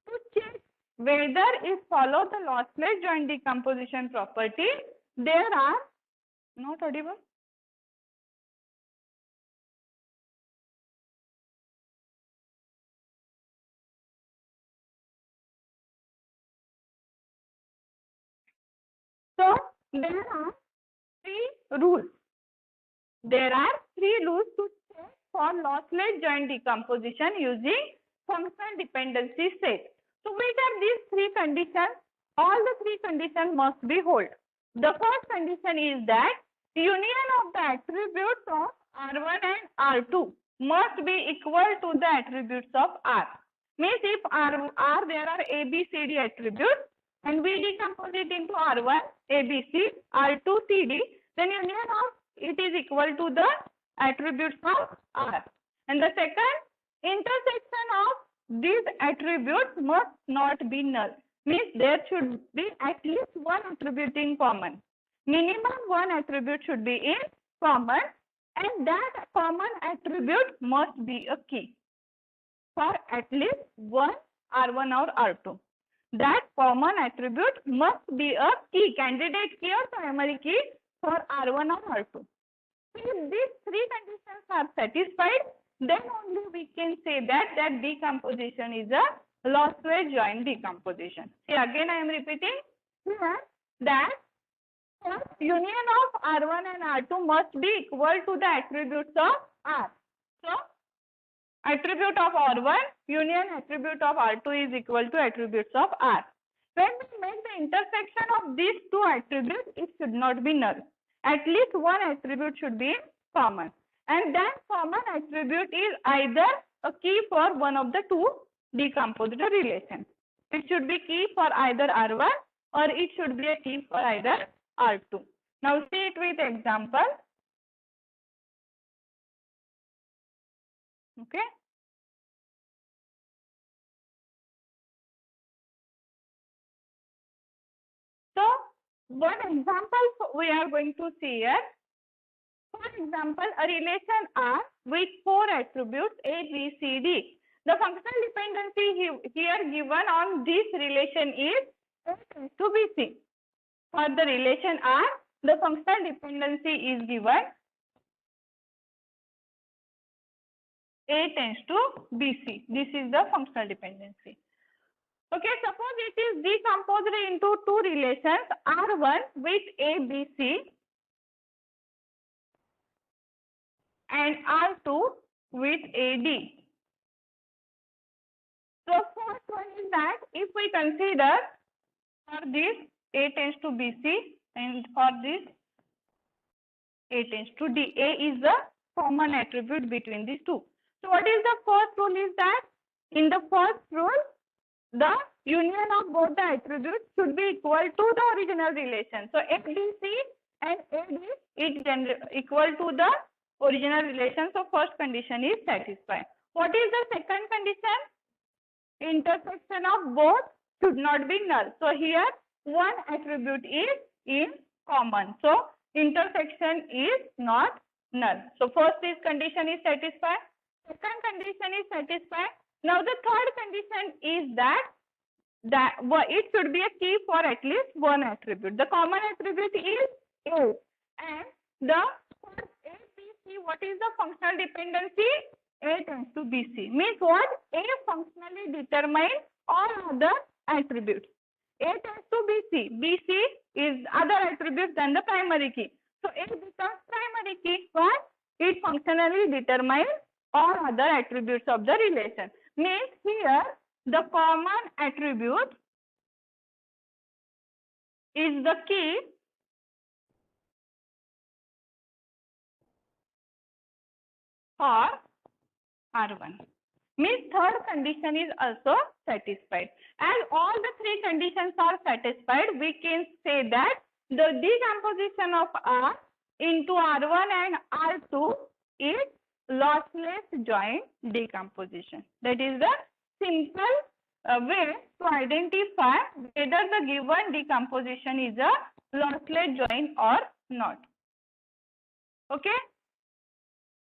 to check whether it follows the lossless joint decomposition property, there are not audible. So, there are three rules. There are three rules to check for lossless joint decomposition using functional dependency set. So, which are these three conditions? All the three conditions must be hold. The first condition is that union of the attributes of R1 and R2 must be equal to the attributes of R. Means if R there are A, B, C, D attributes and we decompose it into R1, A, B, C, R2, C, D, then union of it is equal to the attributes of R. And the second, intersection of these attributes must not be null. Means there should be at least one attribute in common. Minimum one attribute should be in common, and that common attribute must be a key for at least one R1 or R2. That common attribute must be a key, candidate key or primary key for R1 or R2. If these three conditions are satisfied, then only we can say that decomposition is a lossless joint decomposition. See, again I am repeating here that union of R1 and R2 must be equal to the attributes of R. So, attribute of R1 union attribute of R2 is equal to attributes of R. When we make the intersection of these two attributes, it should not be null. At least one attribute should be common. And that common attribute is either a key for one of the two decomposed relations. It should be key for either R1 or it should be a key for either R2. Now see it with example. Okay. So, one example we are going to see here. For example, a relation R with four attributes A, B, C, D. The functional dependency here given on this relation is A tends to B, C. For the relation R, the functional dependency is given A tends to B, C. This is the functional dependency. Okay, suppose it is decomposed into two relations, R1 with A, B, C and R2 with A, D. So, first one is that if we consider for this A tends to B, C and for this A tends to D. A is the common attribute between these two. So, what is the first rule is that In the first rule, the union of both the attributes should be equal to the original relation. So ABC and AD is equal to the original relation. So first condition is satisfied. What is the second condition? Intersection of both should not be null. So here one attribute is in common. So intersection is not null. So first is condition is satisfied. Second condition is satisfied. Now the third condition is that it should be a key for at least one attribute. The common attribute is A, and the for A, B, C, what is the functional dependency? A tends to BC. Means what? A functionally determines all other attributes. A tends to BC. BC is other attributes than the primary key. So A becomes primary key. Why? It functionally determines all other attributes of the relation. Means here the common attribute is the key for R1. Means third condition is also satisfied. As all the three conditions are satisfied, we can say that the decomposition of R into R1 and R2 is lossless joint decomposition. That is the simple way to identify whether the given decomposition is a lossless joint or not. Okay.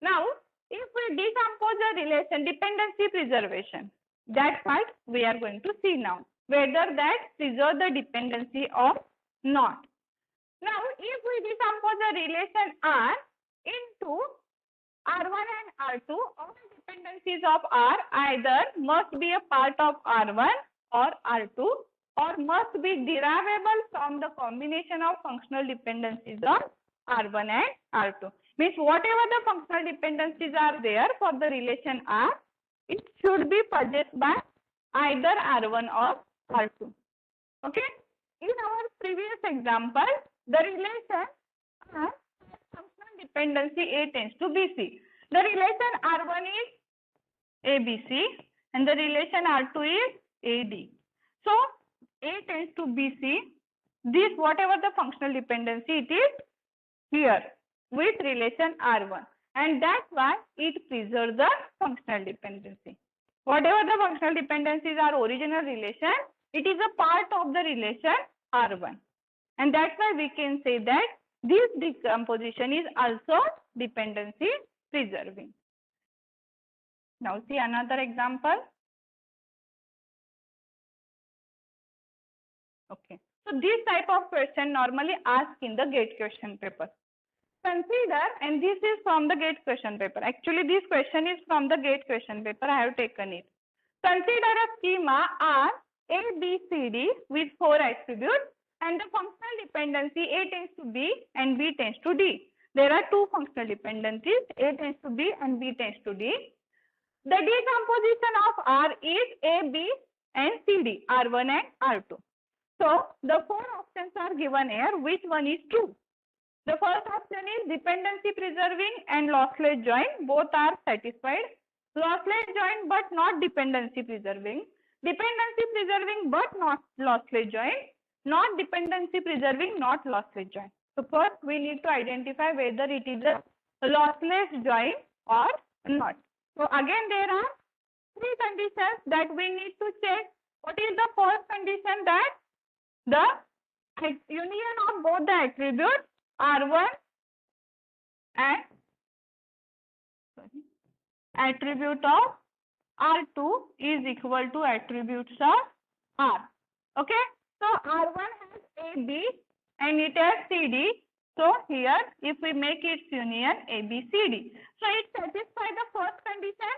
Now, if we decompose a relation, dependency preservation, that part we are going to see now, whether that preserve the dependency or not. Now, if we decompose a relation R into R1 and R2, all dependencies of R either must be a part of R1 or R2 or must be derivable from the combination of functional dependencies of R1 and R2. Means whatever the functional dependencies are there for the relation R, it should be possessed by either R1 or R2. Okay. In our previous example, the relation R has functional dependency A tends to BC. The relation R1 is ABC and the relation R2 is AD. So A tends to BC. This whatever the functional dependency it is here with relation R1, and that's why it preserves the functional dependency. Whatever the functional dependencies are original relation, it is a part of the relation R1, and that's why we can say that this decomposition is also dependency preserving. Now see another example. Okay, so this type of question normally asked in the GATE question paper. Consider, and this is from the GATE question paper. Actually, this question is from the GATE question paper. I have taken it. Consider a schema R, A, B, C, D with 4 attributes and the functional dependency A tends to B and B tends to D. There are 2 functional dependencies, A tends to B and B tends to D. The decomposition of R is A, B and C, D, R1 and R2. So, the 4 options are given here. Which one is true? The first option is dependency preserving and lossless joint. Both are satisfied. Lossless joint but not dependency preserving. Dependency preserving but not lossless joint. Not dependency preserving, not lossless joint. So first we need to identify whether it is a lossless joint or not. So again there are 3 conditions that we need to check. What is the first condition? That the union of both the attributes R1 and attribute of R2 is equal to attributes of R. Okay. So R1 has AB and it has CD. So here if we make its union ABCD. So it satisfies the first condition.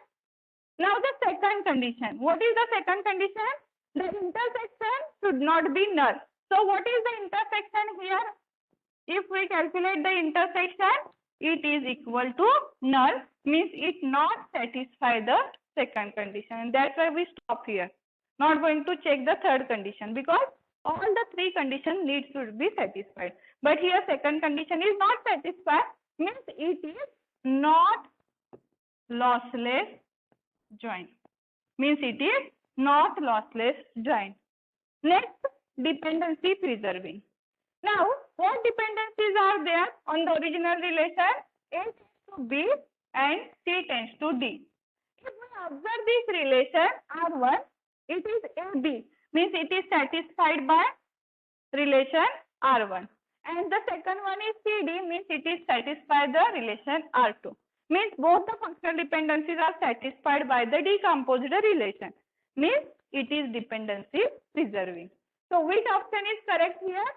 Now the second condition. What is the second condition? The intersection should not be null. So what is the intersection here? If we calculate the intersection, it is equal to null, means it not satisfy the second condition. And that's why we stop here. Not going to check the third condition because all the 3 conditions need to be satisfied. But here second condition is not satisfied, means it is not lossless joint. means it is not lossless join. Next, dependency preserving. Now, what dependencies are there on the original relation? A tends to B and C tends to D. If we observe this relation R1, it is AB, means it is satisfied by relation R1. And the second one is CD, means it is satisfied the relation R2. Means both the functional dependencies are satisfied by the decomposed relation. Means it is dependency preserving. So which option is correct here?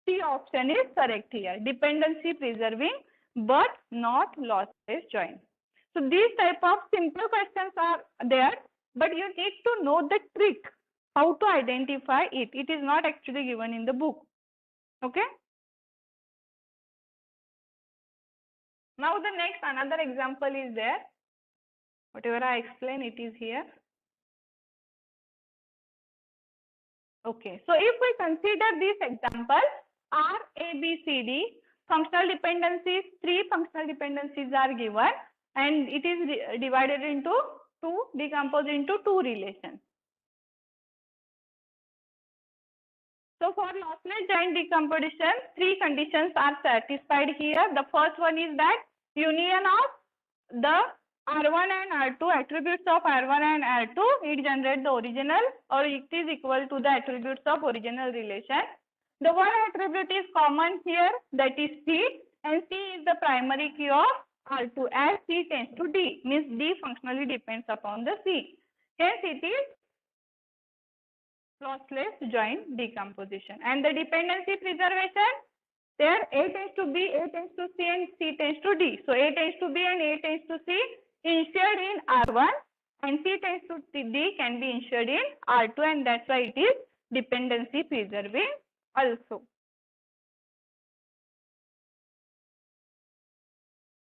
C option is correct here. Dependency preserving but not lossless join. So these type of simple questions are there, but you need to know the trick how to identify it. It is not actually given in the book. Okay. Now the next another example is there. Whatever I explain, it is here. Okay. So if we consider this example, R, A, B, C, D, functional dependencies, 3 functional dependencies are given and it is divided into 2, decomposed into 2 relations. So for lossless joint decomposition, 3 conditions are satisfied here. The first one is that union of the R1 and R2, attributes of R1 and R2, it generates the original or it is equal to the attributes of original relation. The one attribute is common here, that is C, and C is the primary key of R2 as C tends to D, means D functionally depends upon the C. Hence it is lossless joint decomposition. And the dependency preservation, there A tends to B, A tends to C and C tends to D. So A tends to B and A tends to C insured in R1 and C tends to D can be insured in R2, and that's why it is dependency preserving also.